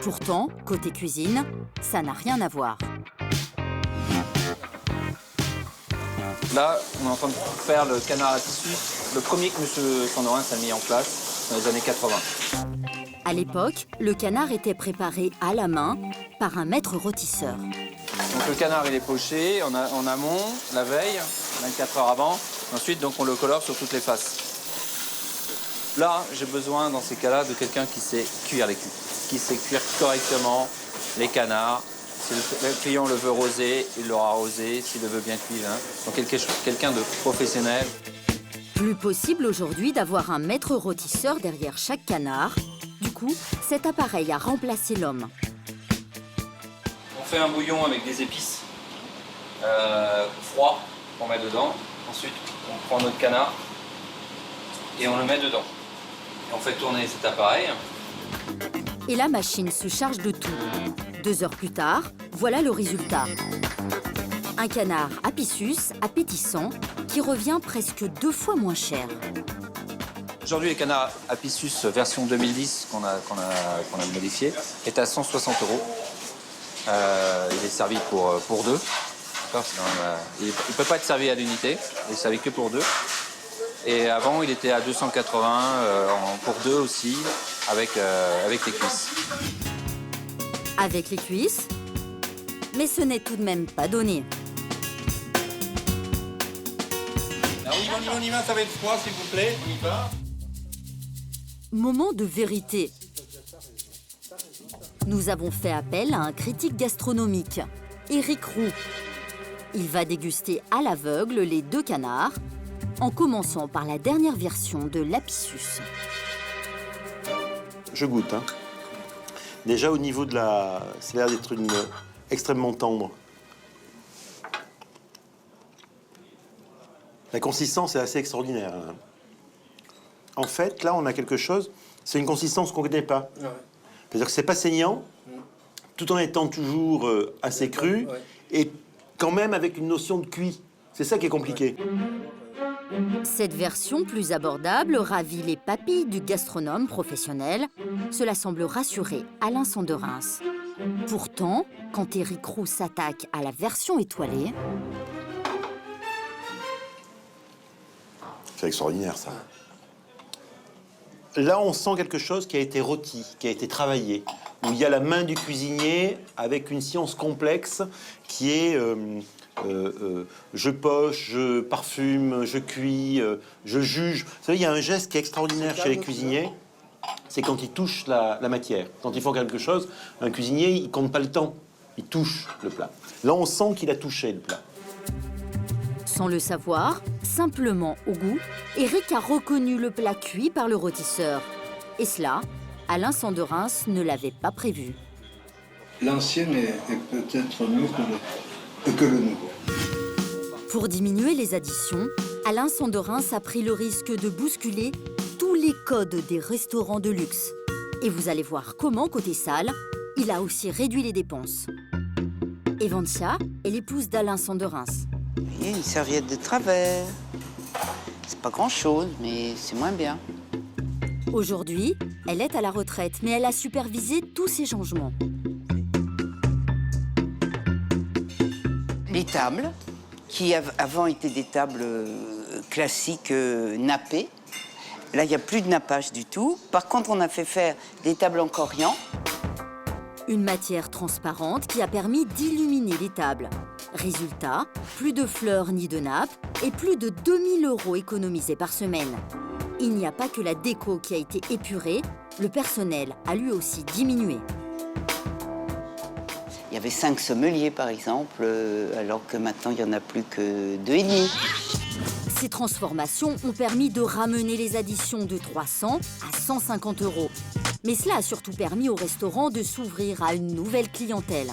A: Pourtant, côté cuisine, ça n'a rien à voir.
X: Là, on est en train de faire le canard Apicius, le premier que M. Sanderens a mis en place dans les années 80.
A: À l'époque, le canard était préparé à la main par un maître rôtisseur.
X: Donc le canard, il est poché en amont, la veille, 24 heures avant. Ensuite, donc, on le colore sur toutes les faces. Là, j'ai besoin, dans ces cas-là, de quelqu'un qui sait cuire les culs, qui sait cuire correctement les canards. Si le client le veut rosé, il l'aura rosé. S'il le veut bien cuit, hein. Donc quelqu'un de professionnel.
A: Plus possible aujourd'hui d'avoir un maître rôtisseur derrière chaque canard. Du coup, cet appareil a remplacé l'homme.
X: On fait un bouillon avec des épices froids qu'on met dedans. Ensuite, on prend notre canard et on le met dedans. Et on fait tourner cet appareil.
A: Et la machine se charge de tout. 2 heures plus tard, voilà le résultat. Un canard Apicius appétissant qui revient presque 2 fois moins cher.
X: Aujourd'hui, le canard Apicius version 2010 qu'on a modifié est à 160 €. Il est servi pour 2. Il ne peut pas être servi à l'unité, il est servi que pour 2. Et avant, il était à 280 pour 2 aussi, avec les cuisses.
A: Avec les cuisses, mais ce n'est tout de même pas donné.
I: On y va, ça va être froid, s'il vous plaît. On y va.
A: Moment de vérité. Nous avons fait appel à un critique gastronomique, Éric Roux. Il va déguster à l'aveugle les 2 canards, en commençant par la dernière version de l'Apicius.
H: Je goûte. Hein. Déjà au niveau de la... Ça a l'air d'être extrêmement tendre. La consistance est assez extraordinaire. Hein. En fait, là, on a quelque chose... C'est une consistance qu'on ne connaît pas. Ouais. C'est-à-dire que c'est pas saignant, tout en étant toujours assez cru, et quand même avec une notion de cuit. C'est ça qui est compliqué.
A: Cette version plus abordable ravit les papilles du gastronome professionnel. Cela semble rassurer Alain Sanderens. Pourtant, quand Éric Roux s'attaque à la version étoilée...
H: C'est extraordinaire, ça. Là, on sent quelque chose qui a été rôti, qui a été travaillé, où il y a la main du cuisinier avec une science complexe qui est je poche, je parfume, je cuis, je juge. Vous savez, il y a un geste qui est extraordinaire chez les cuisiniers, c'est quand ils touchent la matière. Quand ils font quelque chose, un cuisinier, il compte pas le temps, il touche le plat. Là, on sent qu'il a touché le plat.
A: Sans le savoir, simplement au goût, Éric a reconnu le plat cuit par le rôtisseur. Et cela, Alain Sanderens ne l'avait pas prévu.
I: L'ancienne est peut-être mieux que le nouveau.
A: Pour diminuer les additions, Alain Sanderens a pris le risque de bousculer tous les codes des restaurants de luxe. Et vous allez voir comment, côté salle, il a aussi réduit les dépenses. Evantia est l'épouse d'Alain Sanderens.
J: voyez, une serviette de travers. C'est pas grand-chose, mais c'est moins bien.
A: Aujourd'hui, elle est à la retraite, mais elle a supervisé tous ces changements.
J: Les tables, qui avant étaient des tables classiques nappées. Là, il n'y a plus de nappage du tout. Par contre, on a fait faire des tables en corian.
A: Une matière transparente qui a permis d'illuminer les tables. Résultat, plus de fleurs ni de nappes et plus de 2000 € économisés par semaine. Il n'y a pas que la déco qui a été épurée, le personnel a lui aussi diminué.
J: Il y avait 5 sommeliers, par exemple, alors que maintenant, il n'y en a plus que 2,5.
A: Ces transformations ont permis de ramener les additions de 300 à 150 €. Mais cela a surtout permis au restaurant de s'ouvrir à une nouvelle clientèle.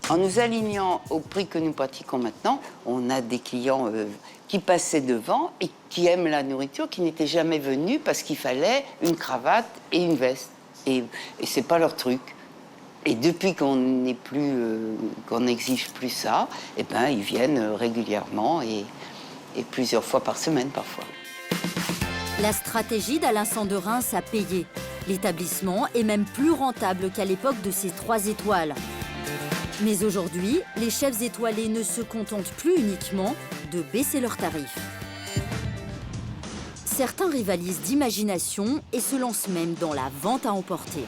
J: En nous alignant au prix que nous pratiquons maintenant, on a des clients qui passaient devant et qui aiment la nourriture, qui n'étaient jamais venus parce qu'il fallait une cravate et une veste. Et c'est pas leur truc. Et depuis qu'on n'exige plus ça, eh ben, ils viennent régulièrement et plusieurs fois par semaine parfois.
A: La stratégie d'Alain Sanderin a payé. L'établissement est même plus rentable qu'à l'époque de ses 3 étoiles. Mais aujourd'hui, les chefs étoilés ne se contentent plus uniquement de baisser leurs tarifs. Certains rivalisent d'imagination et se lancent même dans la vente à emporter.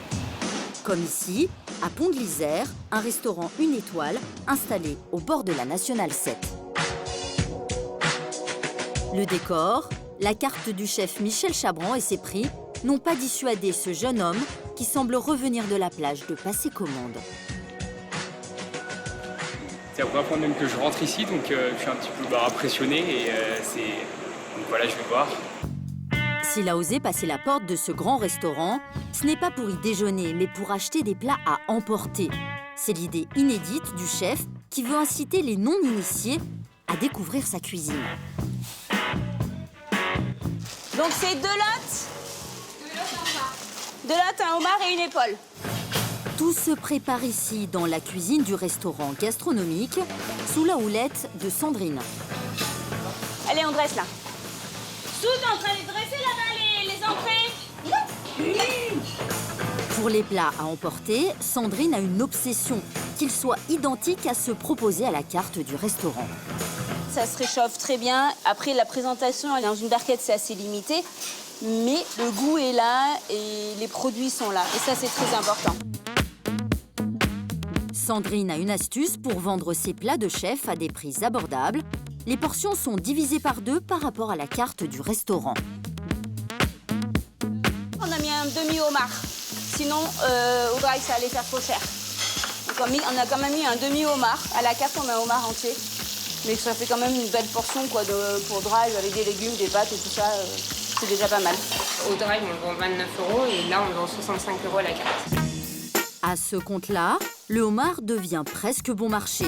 A: Comme ici, à Pont de l'Isère, un restaurant 1 étoile installé au bord de la Nationale 7. Le décor, la carte du chef Michel Chabran et ses prix n'ont pas dissuadé ce jeune homme qui semble revenir de la plage de passer commande.
K: C'est la première fois même que je rentre ici, donc je suis un petit peu impressionné et donc voilà, je vais voir.
A: S'il a osé passer la porte de ce grand restaurant, ce n'est pas pour y déjeuner, mais pour acheter des plats à emporter. C'est l'idée inédite du chef qui veut inciter les non-initiés à découvrir sa cuisine.
M: Donc c'est 2 lottes, 2 lottes, un homard et une épaule.
A: Tout se prépare ici, dans la cuisine du restaurant gastronomique, sous la houlette de Sandrine.
M: Allez, on dresse là. Tout en train de dresser là-bas les entrées.
A: Pour les plats à emporter, Sandrine a une obsession, qu'ils soient identiques à ceux proposés à la carte du restaurant.
M: Ça se réchauffe très bien. Après, la présentation dans une barquette, c'est assez limité. Mais le goût est là et les produits sont là. Et ça, c'est très important.
A: Sandrine a une astuce pour vendre ses plats de chef à des prix abordables. Les portions sont divisées par 2 par rapport à la carte du restaurant.
M: On a mis un demi-homard. Sinon, au drive, ça allait faire trop cher. Donc on a quand même mis un demi-homard. À la carte, on met un homard entier. Mais ça fait quand même une belle portion quoi, pour drive avec des légumes, des pâtes et tout ça. C'est déjà pas mal.
K: Au drive, on le vend 29 € et là, on le vend 65 € à la carte.
A: À ce compte-là, le homard devient presque bon marché.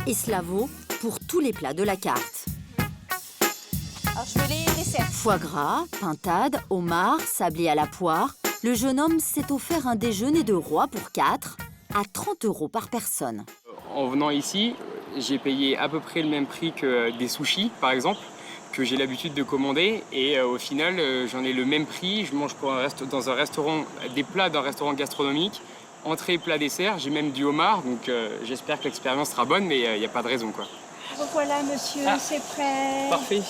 A: Et cela vaut pour tous les plats de la carte.
M: Alors, je veux les desserts.
A: Foie gras, pintade, homard, sablé à la poire. Le jeune homme s'est offert un déjeuner de roi pour 4 à 30 € par personne.
K: En venant ici, j'ai payé à peu près le même prix que des sushis, par exemple, que j'ai l'habitude de commander. Et au final, j'en ai le même prix. Je mange dans un restaurant, des plats d'un restaurant gastronomique. Entrée, plat, dessert, j'ai même du homard, donc j'espère que l'expérience sera bonne, mais il n'y a pas de raison, quoi.
O: Voilà, monsieur, c'est prêt.
K: Parfait.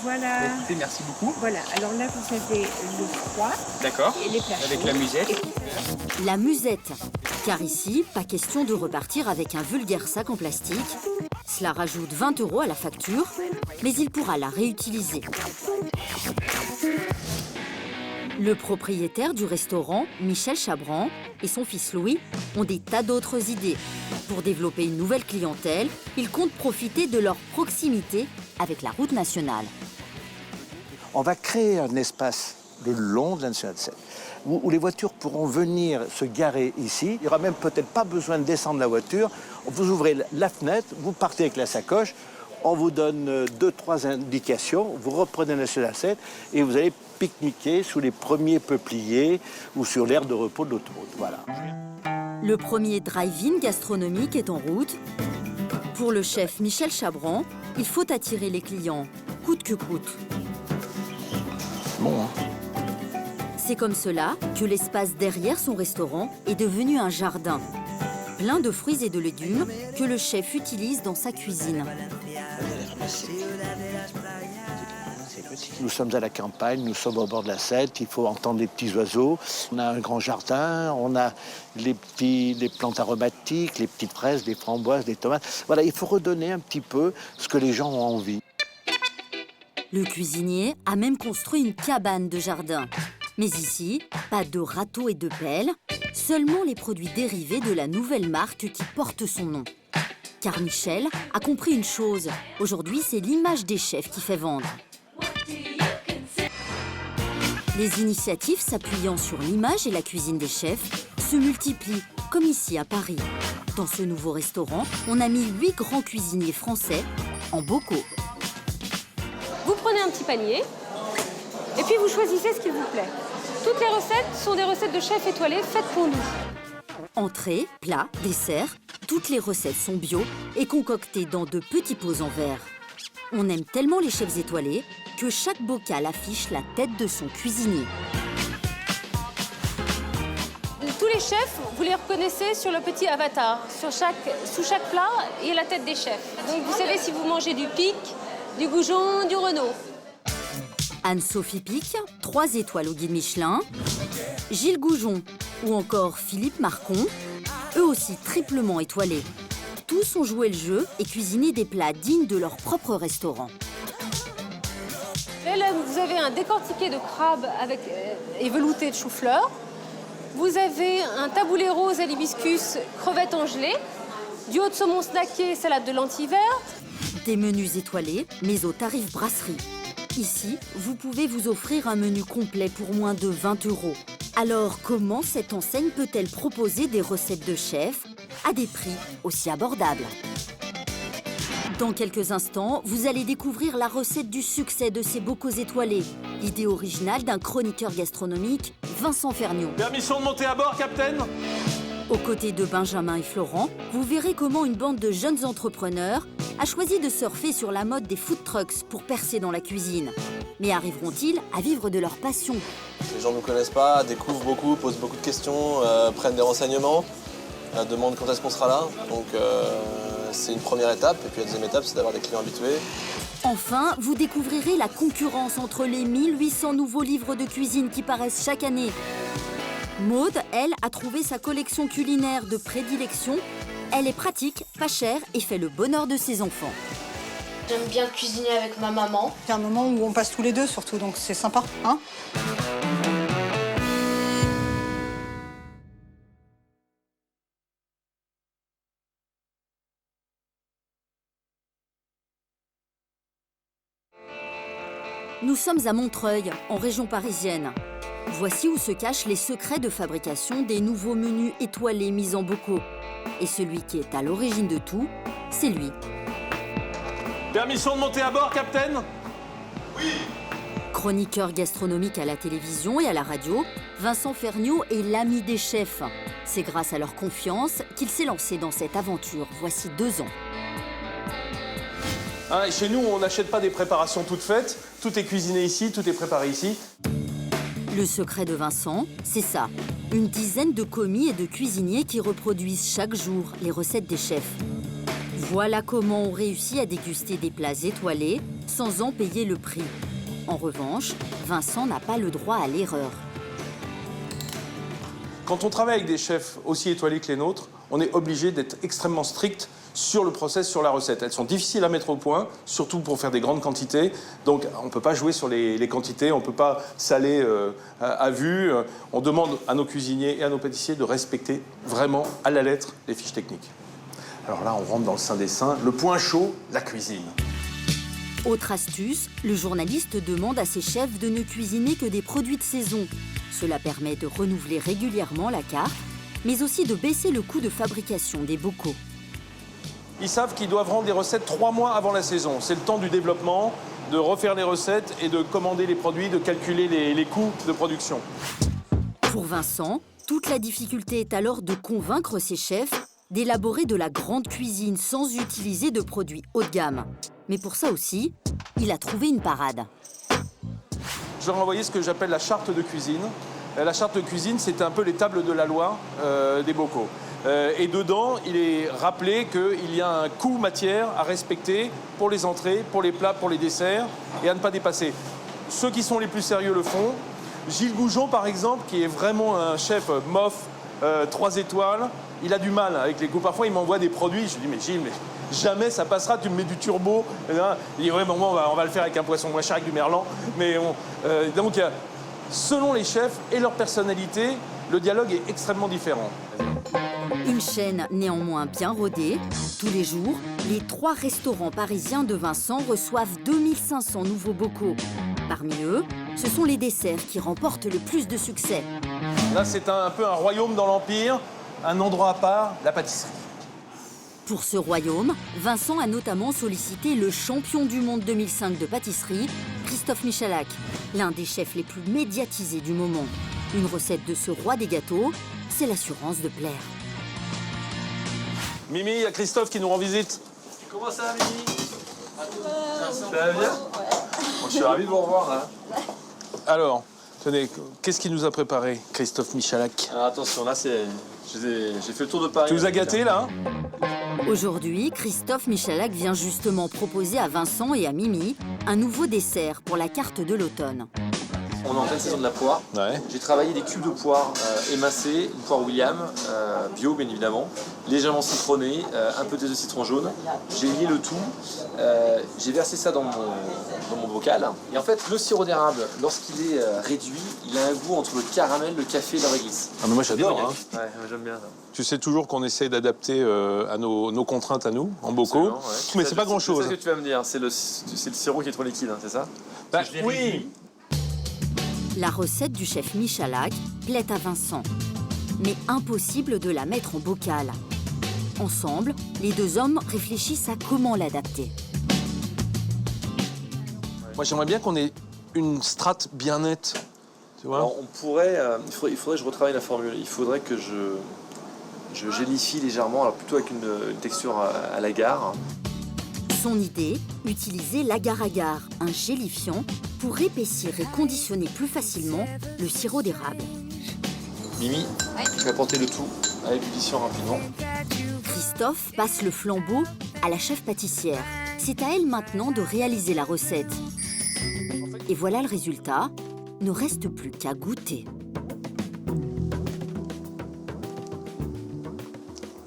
O: Voilà.
K: Écoutez, merci beaucoup.
O: Voilà, alors là, vous avez le froid.
K: D'accord.
O: Et les plats.
K: Avec la musette.
A: La musette, car ici, pas question de repartir avec un vulgaire sac en plastique. Cela rajoute 20 € à la facture, mais il pourra la réutiliser. Le propriétaire du restaurant, Michel Chabran, et son fils Louis ont des tas d'autres idées. Pour développer une nouvelle clientèle, ils comptent profiter de leur proximité avec la route nationale.
I: On va créer un espace le long de la Nationale 7 où les voitures pourront venir se garer ici. Il n'y aura même peut-être pas besoin de descendre la voiture. Vous ouvrez la fenêtre, vous partez avec la sacoche, on vous donne 2-3 indications, vous reprenez la Nationale 7 et vous allez pique-niquer sous les premiers peupliers ou sur l'aire de repos de l'autoroute. Voilà.
A: Le premier drive-in gastronomique est en route. Pour le chef Michel Chabran, il faut attirer les clients, coûte que coûte.
I: Bon, hein.
A: C'est comme cela que l'espace derrière son restaurant est devenu un jardin, plein de fruits et de légumes que le chef utilise dans sa cuisine.
E: Nous sommes à la campagne, nous sommes au bord de la Seine, il faut entendre les petits oiseaux. On a un grand jardin, on a les plantes aromatiques, les petites fraises, des framboises, des tomates. Voilà, il faut redonner un petit peu ce que les gens ont envie.
A: Le cuisinier a même construit une cabane de jardin. Mais ici, pas de râteau et de pelle, seulement les produits dérivés de la nouvelle marque qui porte son nom. Car Michel a compris une chose, aujourd'hui c'est l'image des chefs qui fait vendre. Les initiatives s'appuyant sur l'image et la cuisine des chefs se multiplient, comme ici à Paris. Dans ce nouveau restaurant, on a mis 8 grands cuisiniers français en bocaux.
L: Vous prenez un petit panier et puis vous choisissez ce qu'il vous plaît. Toutes les recettes sont des recettes de chefs étoilés faites pour nous.
A: Entrée, plat, dessert, toutes les recettes sont bio et concoctées dans de petits pots en verre. On aime tellement les chefs étoilés que chaque bocal affiche la tête de son cuisinier.
L: Tous les chefs, vous les reconnaissez sur le petit avatar. Sous chaque plat, il y a la tête des chefs. Donc vous savez si vous mangez du Pic, du Goujon, du Renaud.
A: Anne-Sophie Pic, 3 étoiles au guide Michelin. Gilles Goujon ou encore Philippe Marcon, eux aussi triplement étoilés. Tous ont joué le jeu et cuisiné des plats dignes de leur propre restaurant.
L: Là, vous avez un décortiqué de crabe et velouté de chou-fleur. Vous avez un taboulé rose à l'hibiscus, crevettes en gelée. Du haut de saumon snacké, salade de lentilles vertes.
A: Des menus étoilés, mais au tarif brasserie. Ici, vous pouvez vous offrir un menu complet pour moins de 20 €. Alors, comment cette enseigne peut-elle proposer des recettes de chefs à des prix aussi abordables? Dans quelques instants, vous allez découvrir la recette du succès de ces bocaux étoilés. L'idée originale d'un chroniqueur gastronomique, Vincent Ferniaud.
P: Permission de monter à bord, Capitaine?
A: Aux côtés de Benjamin et Florent, vous verrez comment une bande de jeunes entrepreneurs a choisi de surfer sur la mode des food trucks pour percer dans la cuisine. Mais arriveront-ils à vivre de leur passion?
Q: Les gens ne nous connaissent pas, découvrent beaucoup, posent beaucoup de questions, prennent des renseignements, demandent quand est-ce qu'on sera là. Donc c'est une première étape. Et puis la deuxième étape, c'est d'avoir des clients habitués.
A: Enfin, vous découvrirez la concurrence entre les 1800 nouveaux livres de cuisine qui paraissent chaque année. Maude, elle, a trouvé sa collection culinaire de prédilection. Elle est pratique, pas chère et fait le bonheur de ses enfants.
S: J'aime bien cuisiner avec ma maman.
Z: C'est un moment où on passe tous les deux surtout, donc c'est sympa, hein?
A: Nous sommes à Montreuil, en région parisienne. Voici où se cachent les secrets de fabrication des nouveaux menus étoilés mis en bocaux. Et celui qui est à l'origine de tout, c'est lui.
P: Permission de monter à bord, Capitaine? Oui.
A: Chroniqueur gastronomique à la télévision et à la radio, Vincent Ferniaud est l'ami des chefs. C'est grâce à leur confiance qu'il s'est lancé dans cette aventure, voici 2 ans.
P: Hein, chez nous, on n'achète pas des préparations toutes faites. Tout est cuisiné ici, tout est préparé ici.
A: Le secret de Vincent, c'est ça. Une dizaine de commis et de cuisiniers qui reproduisent chaque jour les recettes des chefs. Voilà comment on réussit à déguster des plats étoilés sans en payer le prix. En revanche, Vincent n'a pas le droit à l'erreur.
P: Quand on travaille avec des chefs aussi étoilés que les nôtres, on est obligé d'être extrêmement strict sur le process, sur la recette. Elles sont difficiles à mettre au point, surtout pour faire des grandes quantités. Donc on ne peut pas jouer sur les quantités, on ne peut pas saler à vue. On demande à nos cuisiniers et à nos pâtissiers de respecter vraiment à la lettre les fiches techniques. Alors là, on rentre dans le sein des saints. Le point chaud, la cuisine.
A: Autre astuce, le journaliste demande à ses chefs de ne cuisiner que des produits de saison. Cela permet de renouveler régulièrement la carte, mais aussi de baisser le coût de fabrication des bocaux.
P: Ils savent qu'ils doivent rendre des recettes 3 mois avant la saison. C'est le temps du développement, de refaire les recettes et de commander les produits, de calculer les coûts de production.
A: Pour Vincent, toute la difficulté est alors de convaincre ses chefs d'élaborer de la grande cuisine sans utiliser de produits haut de gamme. Mais pour ça aussi, il a trouvé une parade.
P: Je leur ai envoyé ce que j'appelle la charte de cuisine. La charte de cuisine, c'est un peu les tables de la loi des bocaux. Et dedans, il est rappelé qu'il y a un coût matière à respecter pour les entrées, pour les plats, pour les desserts, et à ne pas dépasser. Ceux qui sont les plus sérieux le font. Gilles Goujon, par exemple, qui est vraiment un chef MOF, 3 étoiles, il a du mal avec les goûts. Parfois, il m'envoie des produits, je lui dis, mais Gilles, jamais ça passera, tu me mets du turbo. Il dit, ouais, bon, on va le faire avec un poisson moins cher, avec du merlan. Mais donc, selon les chefs et leur personnalité, le dialogue est extrêmement différent.
A: Une chaîne néanmoins bien rodée. Tous les jours, les 3 restaurants parisiens de Vincent reçoivent 2500 nouveaux bocaux. Parmi eux, ce sont les desserts qui remportent le plus de succès.
P: Là, c'est un peu un royaume dans l'Empire, un endroit à part, la pâtisserie.
A: Pour ce royaume, Vincent a notamment sollicité le champion du monde 2005 de pâtisserie, Christophe Michalak, l'un des chefs les plus médiatisés du moment. Une recette de ce roi des gâteaux, c'est l'assurance de plaire.
P: Mimi, il y a Christophe qui nous rend visite.
Q: Comment ça va, Mimi? Ça va bien? Bon, je suis ravi de vous revoir, là.
P: Alors, tenez, qu'est-ce qu'il nous a préparé, Christophe Michalak?
Q: Alors, attention, là, j'ai fait le tour de Paris.
P: Tu nous as gâtés, là?
A: Aujourd'hui, Christophe Michalak vient justement proposer à Vincent et à Mimi un nouveau dessert pour la carte de l'automne.
Q: On est en pleine saison de la poire.
P: Ouais.
Q: J'ai travaillé des cubes de poire émincés, une poire William, bio bien évidemment, légèrement citronnée, un peu de citron jaune. J'ai lié le tout, j'ai versé ça dans mon bocal. Et en fait, le sirop d'érable, lorsqu'il est réduit, il a un goût entre le caramel, le café et la réglisse.
P: Ah mais moi j'adore. Hein.
Q: Ouais, j'aime bien ça.
P: Tu sais toujours qu'on essaie d'adapter à nos contraintes à nous, en bocaux.
Q: Ouais.
P: Mais c'est pas grand-chose.
Q: C'est ça que tu vas me dire, c'est le sirop qui est trop liquide, hein, c'est ça?
P: Bah, oui.
A: La recette du chef Michalak plaît à Vincent, mais impossible de la mettre en bocal. Ensemble, les 2 hommes réfléchissent à comment l'adapter.
P: Moi j'aimerais bien qu'on ait une strate bien nette. Tu vois?
Q: Alors, on pourrait, il faudrait que je retravaille la formule. Il faudrait que je gélifie légèrement, alors plutôt avec une texture à l'agar.
A: Son idée, utiliser l'agar-agar, un gélifiant, pour épaissir et conditionner plus facilement le sirop d'érable.
Q: Mimi, je vais apporter le tout à l'ébullition rapidement.
A: Christophe passe le flambeau à la chef pâtissière. C'est à elle maintenant de réaliser la recette. Et voilà le résultat. Ne reste plus qu'à goûter.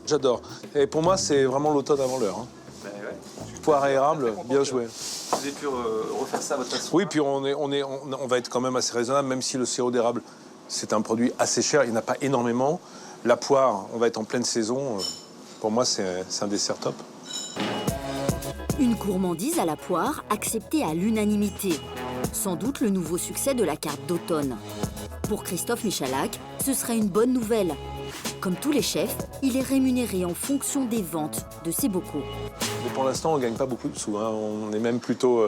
P: J'adore. Et pour moi, c'est vraiment l'automne avant l'heure. Hein.
Q: Ben ouais.
P: Poire et érable, bien joué.
Q: Vous avez pu refaire ça à votre façon?
P: Oui, puis on va être quand même assez raisonnable, même si le sirop d'érable, c'est un produit assez cher, il n'y en a pas énormément. La poire, on va être en pleine saison. Pour moi, c'est un dessert top.
A: Une gourmandise à la poire acceptée à l'unanimité. Sans doute le nouveau succès de la carte d'automne. Pour Christophe Michalak, ce serait une bonne nouvelle. Comme tous les chefs, il est rémunéré en fonction des ventes de ses bocaux.
P: Mais pour l'instant, on ne gagne pas beaucoup de sous. Hein. On est même plutôt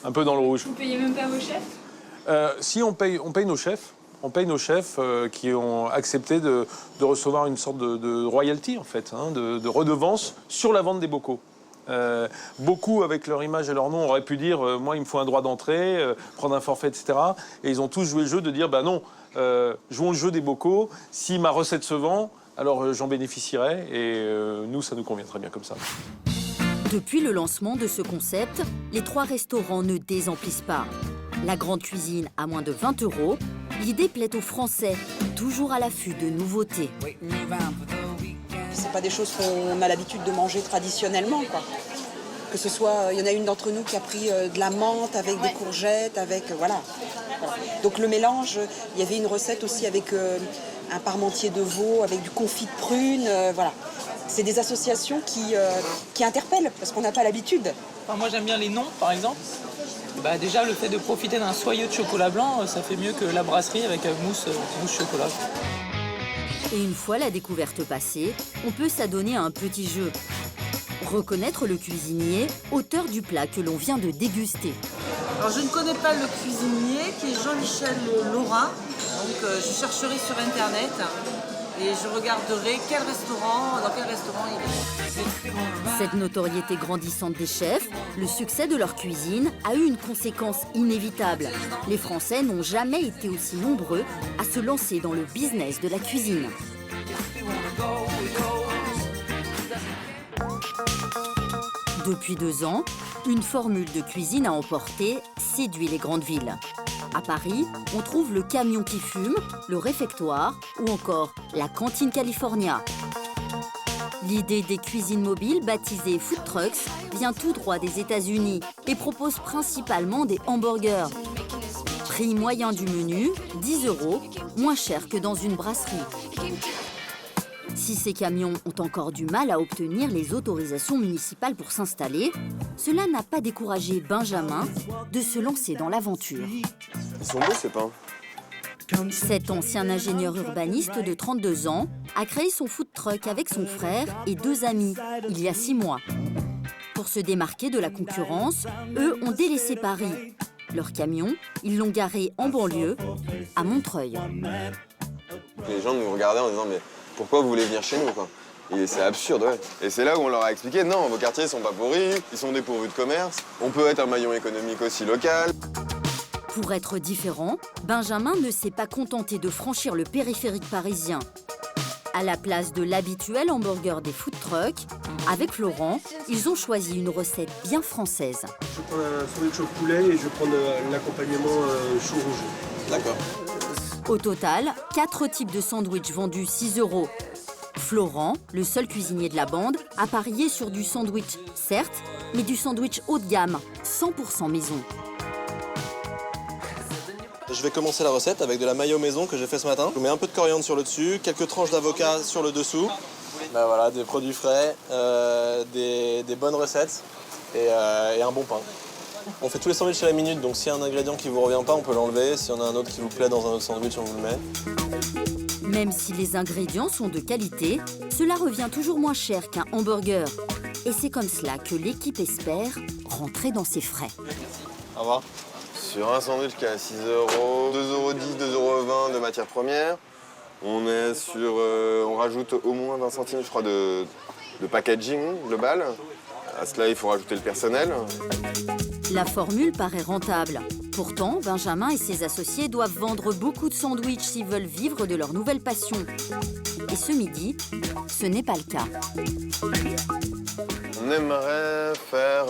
P: un peu dans le rouge.
R: Vous payez même pas vos chefs?
P: Si, on paye nos chefs. On paye nos chefs qui ont accepté de recevoir une sorte de royalty, en fait, hein, de redevance sur la vente des bocaux. Beaucoup, avec leur image et leur nom, auraient pu dire moi, il me faut un droit d'entrée, prendre un forfait, etc. Et ils ont tous joué le jeu de dire bah non, jouons le jeu des bocaux. Si ma recette se vend, alors j'en bénéficierai. Et nous, ça nous convient très bien comme ça.
A: Depuis le lancement de ce concept, les 3 restaurants ne désemplissent pas. La grande cuisine à moins de 20 €, l'idée plaît aux Français, toujours à l'affût de nouveautés.
B: C'est pas des choses qu'on a l'habitude de manger traditionnellement, quoi. Que ce soit, il y en a une d'entre nous qui a pris de la menthe avec des courgettes, avec voilà. Donc le mélange, il y avait une recette aussi avec un parmentier de veau, avec du confit de prune, voilà. C'est des associations qui interpellent parce qu'on n'a pas l'habitude.
D: Enfin, moi j'aime bien les noms, par exemple. Bah, déjà le fait de profiter d'un soyeux de chocolat blanc, ça fait mieux que la brasserie avec mousse chocolat.
A: Et une fois la découverte passée, on peut s'adonner à un petit jeu. Reconnaître le cuisinier, auteur du plat que l'on vient de déguster.
N: Alors je ne connais pas le cuisinier, qui est Jean-Michel Laurin. Donc je chercherai sur internet. Et je regarderai dans quel restaurant il est.
A: Cette notoriété grandissante des chefs, le succès de leur cuisine a eu une conséquence inévitable. Les Français n'ont jamais été aussi nombreux à se lancer dans le business de la cuisine. Depuis 2 ans, une formule de cuisine à emporter séduit les grandes villes. À Paris, on trouve le camion qui fume, le réfectoire ou encore la cantine California. L'idée des cuisines mobiles baptisées food trucks vient tout droit des États-Unis et propose principalement des hamburgers. Prix moyen du menu, 10 €, moins cher que dans une brasserie. Si ces camions ont encore du mal à obtenir les autorisations municipales pour s'installer, cela n'a pas découragé Benjamin de se lancer dans l'aventure.
C: Ils sont beaux ces pains.
A: Cet ancien ingénieur urbaniste de 32 ans a créé son food truck avec son frère et 2 amis il y a 6 mois. Pour se démarquer de la concurrence, eux ont délaissé Paris. Leur camion, ils l'ont garé en banlieue, à Montreuil.
C: Les gens nous regardaient en disant mais pourquoi vous voulez venir chez nous quoi? Et c'est absurde, ouais. Et c'est là où on leur a expliqué non, vos quartiers sont pas pourris, ils sont dépourvus de commerce, on peut être un maillon économique aussi local.
A: Pour être différent, Benjamin ne s'est pas contenté de franchir le périphérique parisien. À la place de l'habituel hamburger des food trucks, avec Florent, ils ont choisi une recette bien française.
F: Je prends un sandwich au poulet et je prends l'accompagnement chou rouge.
C: D'accord.
A: Au total, 4 types de sandwichs vendus 6 €. Florent, le seul cuisinier de la bande, a parié sur du sandwich, certes, mais du sandwich haut de gamme, 100% maison.
G: Je vais commencer la recette avec de la mayo maison que j'ai fait ce matin. Je mets un peu de coriandre sur le dessus, quelques tranches d'avocat sur le dessous. Ben voilà, des produits frais, des bonnes recettes et un bon pain. On fait tous les sandwichs à la minute, donc s'il y a un ingrédient qui ne vous revient pas, on peut l'enlever. S'il y en a un autre qui vous plaît dans un autre sandwich, on vous le met.
A: Même si les ingrédients sont de qualité, cela revient toujours moins cher qu'un hamburger. Et c'est comme cela que l'équipe espère rentrer dans ses frais.
G: Au revoir.
C: Sur un sandwich qui est à 6 €, 2,10 €, 2,20 € de matières premières, on rajoute au moins 20 centimes, je crois, de packaging global. À cela, il faut rajouter le personnel.
A: La formule paraît rentable. Pourtant, Benjamin et ses associés doivent vendre beaucoup de sandwichs s'ils veulent vivre de leur nouvelle passion. Et ce midi, ce n'est pas le cas.
C: On aimerait faire,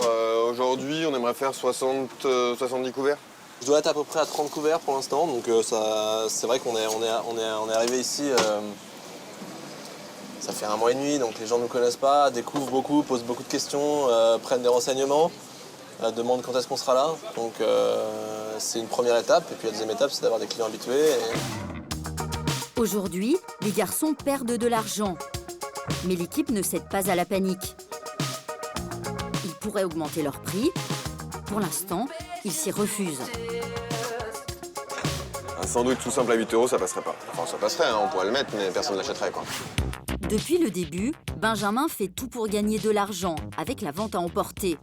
C: aujourd'hui, 70 couverts.
G: Je dois être à peu près à 30 couverts pour l'instant, donc c'est vrai qu'on est arrivé ici, ça fait 1 mois et demi, donc les gens ne nous connaissent pas, découvrent beaucoup, posent beaucoup de questions, prennent des renseignements, demandent quand est-ce qu'on sera là. Donc c'est une première étape, et puis la deuxième étape, c'est d'avoir des clients habitués.
A: Aujourd'hui, les garçons perdent de l'argent. Mais l'équipe ne cède pas à la panique. Ils pourraient augmenter leur prix. Pour l'instant, ils s'y refusent.
C: Un sandwich tout simple à 8 €, ça passerait pas. Enfin, ça passerait, hein, on pourrait le mettre, mais personne ne l'achèterait, quoi.
A: Depuis le début, Benjamin fait tout pour gagner de l'argent avec la vente à emporter.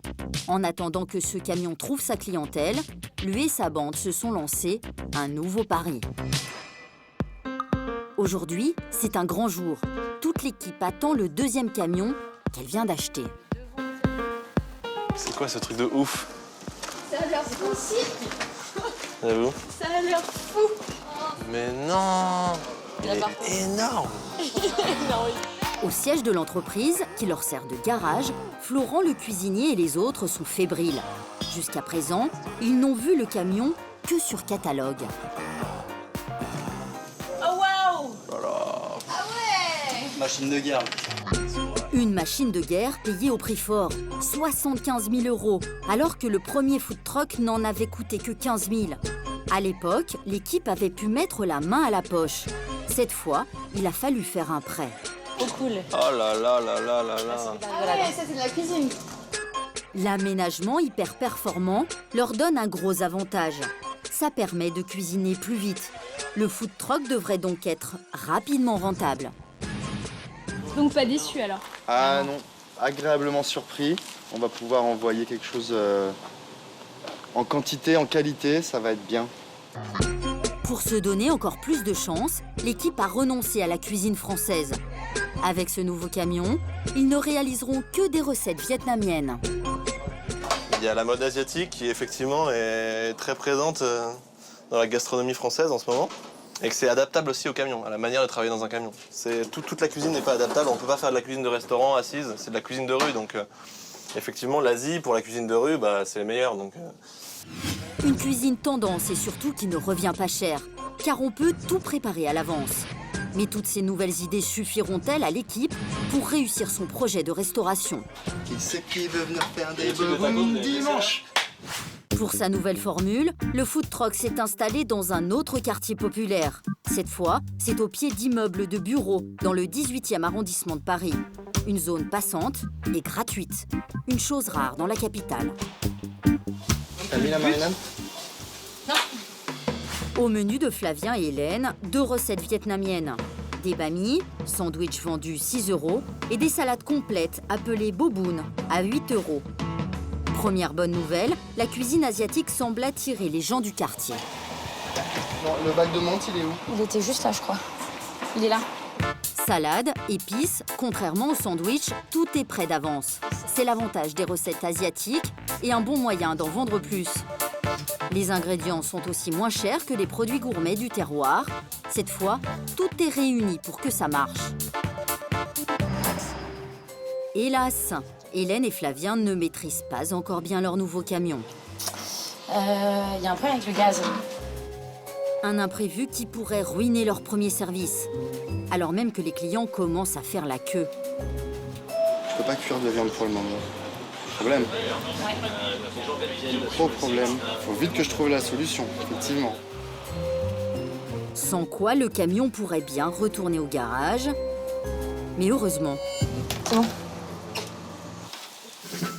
A: En attendant que ce camion trouve sa clientèle, lui et sa bande se sont lancés un nouveau pari. Aujourd'hui, c'est un grand jour. Toute l'équipe attend le 2e camion qu'elle vient d'acheter.
G: C'est quoi ce truc de ouf?
S: Ça a l'air possible.
G: Avez-vous?
S: Ça a l'air fou.
G: Mais non! Il est énorme!
A: Au siège de l'entreprise, qui leur sert de garage, Florent le cuisinier et les autres sont fébriles. Jusqu'à présent, ils n'ont vu le camion que sur catalogue.
N: Oh waouh!
G: Voilà.
N: Ah ouais!
G: Machine de guerre.
A: Une machine de guerre payée au prix fort, 75 000 €, alors que le premier food truck n'en avait coûté que 15 000. À l'époque, l'équipe avait pu mettre la main à la poche. Cette fois, il a fallu faire un prêt.
S: Trop cool.
G: Oh là là là là là là.
S: Ah ouais, ça c'est de la cuisine.
A: L'aménagement hyper performant leur donne un gros avantage. Ça permet de cuisiner plus vite. Le food truck devrait donc être rapidement rentable.
S: Donc pas déçu alors?
T: Ah non, agréablement surpris. On va pouvoir envoyer quelque chose en quantité, en qualité, ça va être bien.
A: Pour se donner encore plus de chance, l'équipe a renoncé à la cuisine française. Avec ce nouveau camion, ils ne réaliseront que des recettes vietnamiennes.
G: Il y a la mode asiatique qui effectivement est très présente dans la gastronomie française en ce moment. Et que c'est adaptable aussi au camion, à la manière de travailler dans un camion. Toute la cuisine n'est pas adaptable, on ne peut pas faire de la cuisine de restaurant assise, c'est de la cuisine de rue. Donc effectivement, l'Asie, pour la cuisine de rue, c'est le meilleur.
A: Une cuisine tendance et surtout qui ne revient pas cher, car on peut tout préparer à l'avance. Mais toutes ces nouvelles idées suffiront-elles à l'équipe pour réussir son projet de restauration?
T: Qui c'est qui veut venir faire des bobounes dimanche?
A: Pour sa nouvelle formule, le food truck s'est installé dans un autre quartier populaire. Cette fois, c'est au pied d'immeubles de bureaux dans le 18e arrondissement de Paris. Une zone passante et gratuite. Une chose rare dans la capitale.
T: T'as mis la marinade?
A: Au menu de Flavien et Hélène, 2 recettes vietnamiennes. Des banh mi, sandwich vendu 6 € et des salades complètes appelées boboon à 8 €. Première bonne nouvelle, la cuisine asiatique semble attirer les gens du quartier.
T: Non, le bac de menthe, il est où?
S: Il était juste là, je crois. Il est là.
A: Salade, épices, contrairement au sandwich, tout est prêt d'avance. C'est l'avantage des recettes asiatiques et un bon moyen d'en vendre plus. Les ingrédients sont aussi moins chers que les produits gourmets du terroir. Cette fois, tout est réuni pour que ça marche. Hélas, Hélène et Flavien ne maîtrisent pas encore bien leur nouveau camion.
S: Il y a un problème avec le gaz.
A: Un imprévu qui pourrait ruiner leur premier service, alors même que les clients commencent à faire la queue.
T: Je peux pas cuire de viande pour le moment. Problème. Gros problème. Faut vite que je trouve la solution, effectivement.
A: Sans quoi, le camion pourrait bien retourner au garage. Mais heureusement.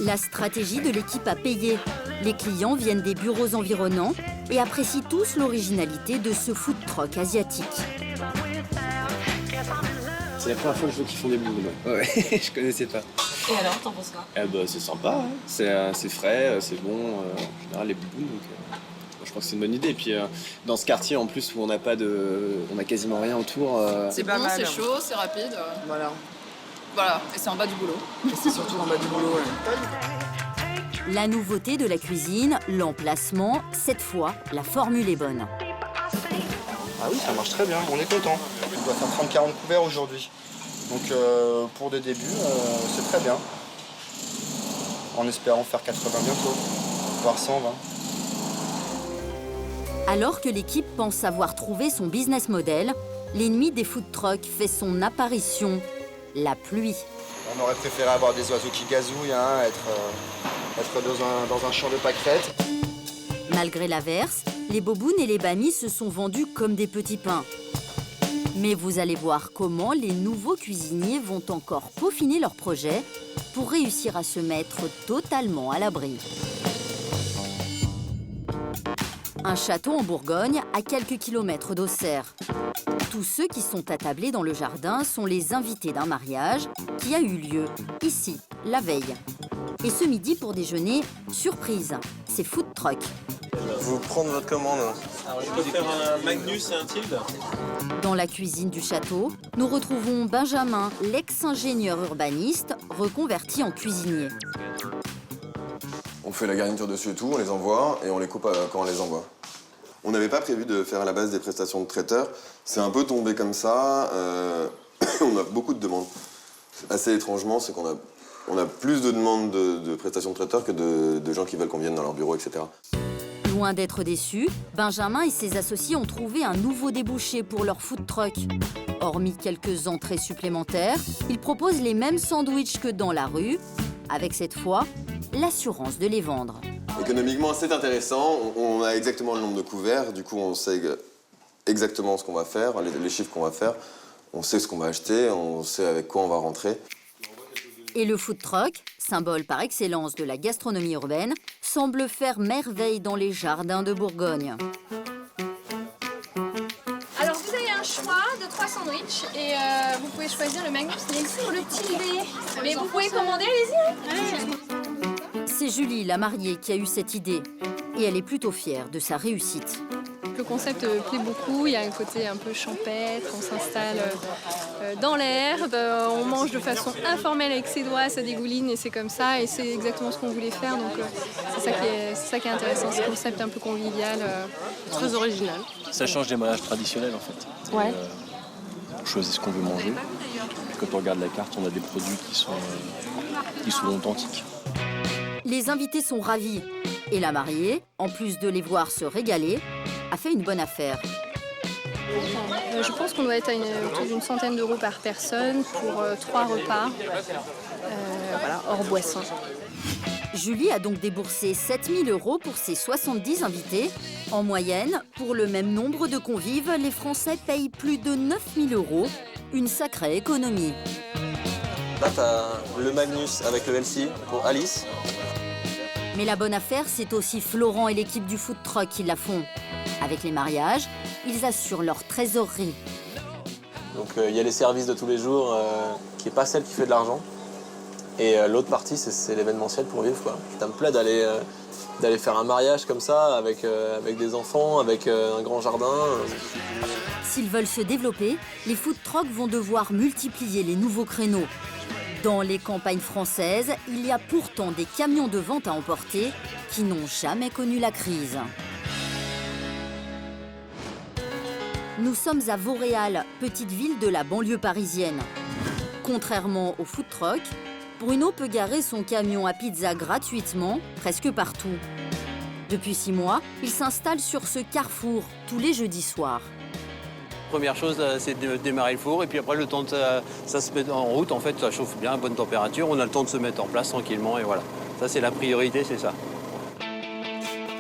A: La stratégie de l'équipe a payé. Les clients viennent des bureaux environnants et apprécient tous l'originalité de ce food truck asiatique.
H: C'est la première fois que je vois qu'ils font des boules. Ouais, je connaissais pas.
S: Et alors, t'en penses quoi?
H: C'est sympa, hein. C'est frais, c'est bon. En général, les boubounes, donc je crois que c'est une bonne idée. Et puis dans ce quartier, en plus, où on n'a quasiment rien autour.
U: C'est bon, c'est chaud, c'est rapide. Voilà, et c'est en bas du boulot. Et c'est surtout en bas du boulot, ouais.
A: La nouveauté de la cuisine, l'emplacement, cette fois, la formule est bonne.
T: Ah oui, ça marche très bien, on est content. On doit faire 30-40 couverts aujourd'hui. Donc pour des débuts, c'est très bien. En espérant faire 80 bientôt, voire 120.
A: Alors que l'équipe pense avoir trouvé son business model, l'ennemi des food trucks fait son apparition, la pluie.
T: On aurait préféré avoir des oiseaux qui gazouillent, hein, être dans un champ de pâquerettes.
A: Malgré l'averse, les bobounes et les banh mi se sont vendus comme des petits pains. Mais vous allez voir comment les nouveaux cuisiniers vont encore peaufiner leur projet pour réussir à se mettre totalement à l'abri. Un château en Bourgogne à quelques kilomètres d'Auxerre. Tous ceux qui sont attablés dans le jardin sont les invités d'un mariage qui a eu lieu ici, la veille. Et ce midi pour déjeuner, surprise, c'est food truck.
G: Vous prendre votre commande.
H: Alors, je peux faire un Magnus et un Tilde.
A: Dans la cuisine du château, nous retrouvons Benjamin, l'ex-ingénieur urbaniste, reconverti en cuisinier.
C: On fait la garniture dessus et tout, on les envoie et on les coupe quand on les envoie. On n'avait pas prévu de faire à la base des prestations de traiteurs. C'est un peu tombé comme ça. On a beaucoup de demandes. Assez étrangement, c'est qu'on a plus de demandes de prestations de traiteurs que de gens qui veulent qu'on vienne dans leur bureau, etc.
A: Loin d'être déçus, Benjamin et ses associés ont trouvé un nouveau débouché pour leur food truck. Hormis quelques entrées supplémentaires, ils proposent les mêmes sandwichs que dans la rue, avec cette fois l'assurance de les vendre.
C: Économiquement, c'est intéressant. On a exactement le nombre de couverts. Du coup, on sait exactement ce qu'on va faire, les chiffres qu'on va faire. On sait ce qu'on va acheter, on sait avec quoi on va rentrer.
A: Et le food truck, symbole par excellence de la gastronomie urbaine, semble faire merveille dans les jardins de Bourgogne.
S: Alors, vous avez un choix de 3 sandwichs et vous pouvez choisir le Magnus, mais ici ou le Tilde. Mais vous pouvez commander, allez-y.
A: C'est Julie, la mariée, qui a eu cette idée. et elle est plutôt fière de sa réussite.
S: Le concept plaît beaucoup, il y a un côté un peu champêtre, on s'installe dans l'herbe, on mange de façon informelle avec ses doigts, ça dégouline et c'est comme ça et c'est exactement ce qu'on voulait faire, donc c'est ça qui est intéressant, ce concept un peu convivial, très original.
H: Ça change des mariages traditionnels en fait.
S: Ouais.
H: On choisit ce qu'on veut manger. Puis quand on regarde la carte, on a des produits qui sont authentiques.
A: Les invités sont ravis et la mariée, en plus de les voir se régaler, a fait une bonne affaire.
S: Je pense qu'on doit être à autour d'une centaine d'euros par personne pour 3 repas, voilà, hors boisson.
A: Julie a donc déboursé 7 000 € pour ses 70 invités. En moyenne, pour le même nombre de convives, les Français payent plus de 9 000 €. Une sacrée économie.
G: Là, t'as le Magnus avec le Elsie pour Alice.
A: Mais la bonne affaire, c'est aussi Florent et l'équipe du food truck qui la font. Avec les mariages, ils assurent leur trésorerie.
G: Donc il y a les services de tous les jours, qui n'est pas celle qui fait de l'argent. Et l'autre partie, c'est l'événementiel pour vivre, quoi. Ça me plaît d'aller faire un mariage comme ça, avec des enfants, avec un grand jardin.
A: S'ils veulent se développer, les food trucks vont devoir multiplier les nouveaux créneaux. Dans les campagnes françaises, il y a pourtant des camions de vente à emporter qui n'ont jamais connu la crise. Nous sommes à Vauréal, petite ville de la banlieue parisienne. Contrairement au food truck, Bruno peut garer son camion à pizza gratuitement, presque partout. Depuis 6 mois, il s'installe sur ce carrefour tous les jeudis soirs.
J: Première chose, c'est de démarrer le four et puis après, le temps de ça se met en route, en fait, ça chauffe bien à bonne température. On a le temps de se mettre en place tranquillement et voilà. Ça, c'est la priorité, c'est ça.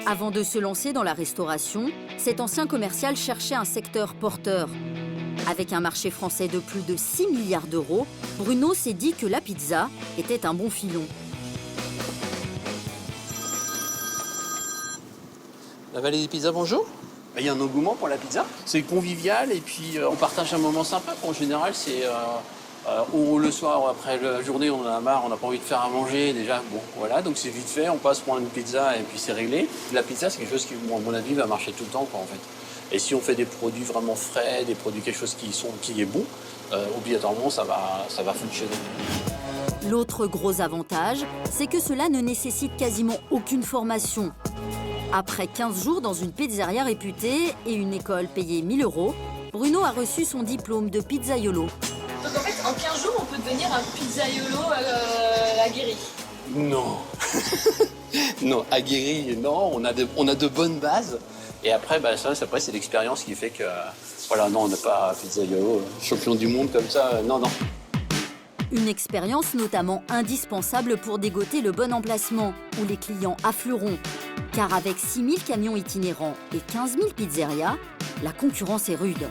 A: Avant de se lancer dans la restauration, cet ancien commercial cherchait un secteur porteur. Avec un marché français de plus de 6 milliards d'euros, Bruno s'est dit que la pizza était un bon filon.
J: La Vallée des Pizzas, bonjour. Il y a un engouement pour la pizza. C'est convivial et puis on partage un moment sympa. En général, c'est le soir, après la journée, on en a marre, on n'a pas envie de faire à manger. Déjà, bon, voilà, donc c'est vite fait, on passe prendre une pizza et puis c'est réglé. La pizza, c'est quelque chose qui, à mon avis, va marcher tout le temps, quoi, en fait. Et si on fait des produits vraiment frais, des produits quelque chose qui est bon, obligatoirement, ça va fonctionner.
A: L'autre gros avantage, c'est que cela ne nécessite quasiment aucune formation. Après 15 jours dans une pizzeria réputée et une école payée 1 000 €, Bruno a reçu son diplôme de pizzaiolo.
S: Donc en fait, en 15 jours, on peut devenir un pizzaiolo aguerri.
J: Non. Non, aguerri, non, on a de bonnes bases. Et après, après c'est l'expérience qui fait que, voilà, non, on n'a pas pizzaiolo, champion du monde comme ça, non.
A: Une expérience notamment indispensable pour dégoter le bon emplacement, où les clients afflueront. Car avec 6 000 camions itinérants et 15 000 pizzerias, la concurrence est rude.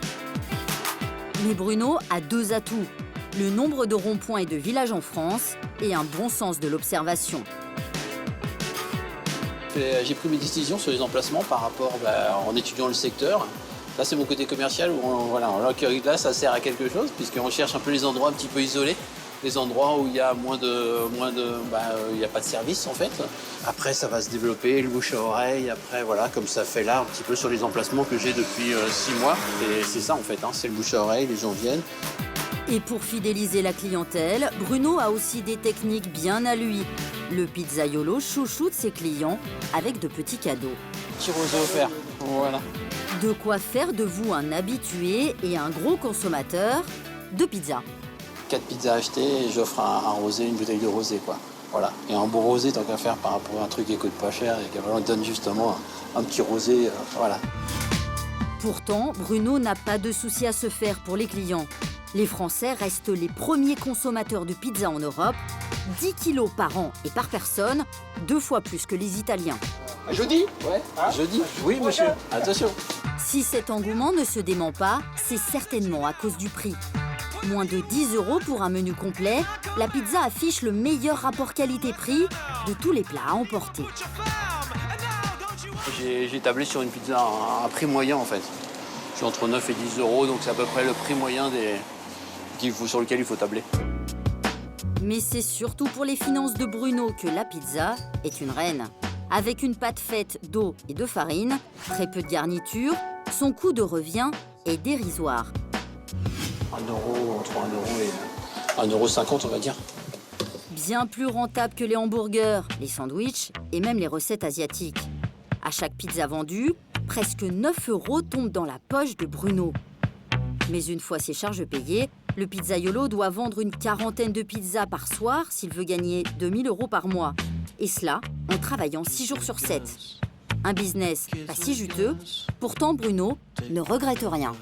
A: Mais Bruno a 2 atouts, le nombre de ronds-points et de villages en France et un bon sens de l'observation.
J: J'ai pris mes décisions sur les emplacements par rapport, en étudiant le secteur. Là, c'est mon côté commercial où, là, ça sert à quelque chose, puisqu'on cherche un peu les endroits un petit peu isolés, les endroits où il y a il n'y a pas de service, en fait. Après, ça va se développer, le bouche à oreille, après, voilà, comme ça fait là, un petit peu sur les emplacements que j'ai depuis 6 mois. Et c'est ça, en fait, c'est le bouche à oreille, les gens viennent.
A: Et pour fidéliser la clientèle, Bruno a aussi des techniques bien à lui. Le pizzaiolo chouchoute ses clients avec de petits cadeaux.
J: Petit rosé offert, voilà.
A: De quoi faire de vous un habitué et un gros consommateur de pizza.
J: 4 pizzas achetées et j'offre un rosé, une bouteille de rosé, quoi. Voilà. Et un bon rosé, tant qu'à faire par rapport à un truc qui coûte pas cher et qui donne justement un petit rosé, voilà.
A: Pourtant, Bruno n'a pas de souci à se faire pour les clients. Les Français restent les premiers consommateurs de pizza en Europe, 10 kilos par an et par personne, 2 fois plus que les Italiens.
J: Jeudi ? Ouais. Jeudi ? Oui, monsieur. Attention.
A: Si cet engouement ne se dément pas, c'est certainement à cause du prix. Moins de 10 € pour un menu complet, la pizza affiche le meilleur rapport qualité-prix de tous les plats à emporter.
J: J'ai tablé sur une pizza à un prix moyen, en fait. Je suis entre 9 et 10 €, donc c'est à peu près le prix moyen sur lequel il faut tabler.
A: Mais c'est surtout pour les finances de Bruno que la pizza est une reine. Avec une pâte faite d'eau et de farine, très peu de garniture, son coût de revient est dérisoire.
J: 1 euro, entre 1 euro et 1,50 €, on va dire.
A: Bien plus rentable que les hamburgers, les sandwichs et même les recettes asiatiques. À chaque pizza vendue, presque 9 € tombent dans la poche de Bruno. Mais une fois ses charges payées, le pizzaiolo doit vendre une quarantaine de pizzas par soir s'il veut gagner 2 000 € par mois. Et cela en travaillant 6 jours sur 7. Un business pas si juteux, pourtant Bruno ne regrette rien.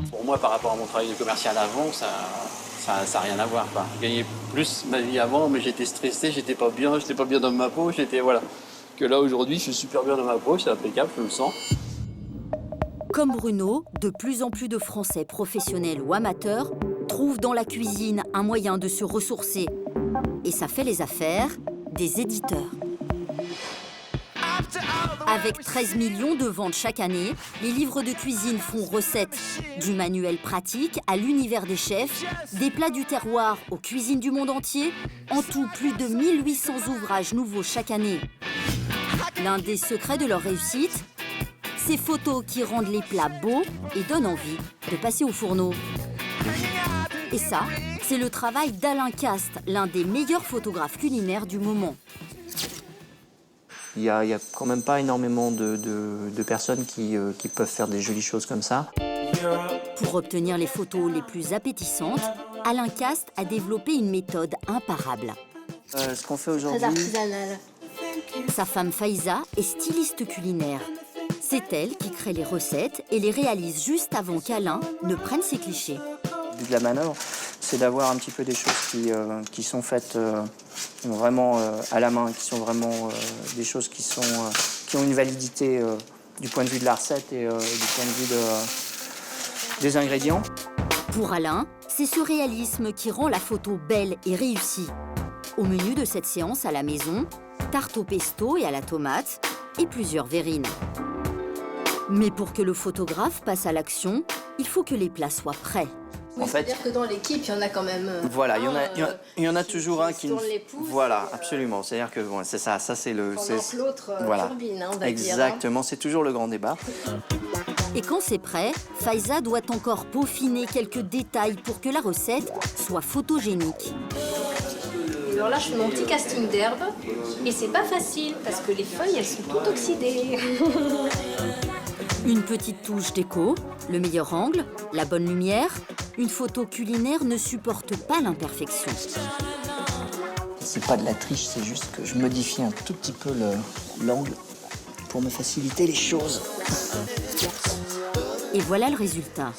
J: Pour moi, par rapport à mon travail de commercial avant, ça n'a rien à voir, quoi. Je gagnais plus ma vie avant, mais j'étais stressé, j'étais pas bien dans ma peau, voilà. Que là, aujourd'hui, je suis super bien dans ma peau, c'est impeccable, je le sens.
A: Comme Bruno, de plus en plus de Français professionnels ou amateurs trouvent dans la cuisine un moyen de se ressourcer. Et ça fait les affaires des éditeurs. Avec 13 millions de ventes chaque année, les livres de cuisine font recette. Du manuel pratique à l'univers des chefs, des plats du terroir aux cuisines du monde entier, en tout plus de 1800 ouvrages nouveaux chaque année. L'un des secrets de leur réussite, ces photos qui rendent les plats beaux et donnent envie de passer au fourneau. Et ça, c'est le travail d'Alain Cast, l'un des meilleurs photographes culinaires du moment.
M: Il y a quand même pas énormément de personnes qui peuvent faire des jolies choses comme ça.
A: Pour obtenir les photos les plus appétissantes, Alain Cast a développé une méthode imparable.
M: Ce qu'on fait aujourd'hui...
L: Très artisanal.
A: Sa femme Faiza est styliste culinaire. C'est elle qui crée les recettes et les réalise juste avant qu'Alain ne prenne ses clichés.
M: Le but de la manœuvre, c'est d'avoir un petit peu des choses qui sont faites vraiment à la main, qui sont vraiment des choses qui ont une validité du point de vue de la recette et du point de vue des ingrédients.
A: Pour Alain, c'est ce réalisme qui rend la photo belle et réussie. Au menu de cette séance à la maison, tarte au pesto et à la tomate et plusieurs verrines. Mais pour que le photographe passe à l'action, il faut que les plats soient prêts.
L: Oui, c'est-à-dire que dans l'équipe, il y en a quand même.
M: Voilà, il y en a toujours un qui.
L: Tourne les pouces.
M: Voilà, absolument. C'est-à-dire que bon, c'est ça c'est le.
L: Pendant que l'autre turbine, on va
M: Exactement, c'est toujours le grand débat.
A: Et quand c'est prêt, Faiza doit encore peaufiner quelques détails pour que la recette soit photogénique.
L: Alors là, je fais mon petit casting d'herbes et c'est pas facile parce que les feuilles, elles sont toutes oxydées.
A: Une petite touche déco, le meilleur angle, la bonne lumière. Une photo culinaire ne supporte pas l'imperfection.
M: C'est pas de la triche, c'est juste que je modifie un tout petit peu l'angle pour me faciliter les choses.
A: Et voilà le résultat.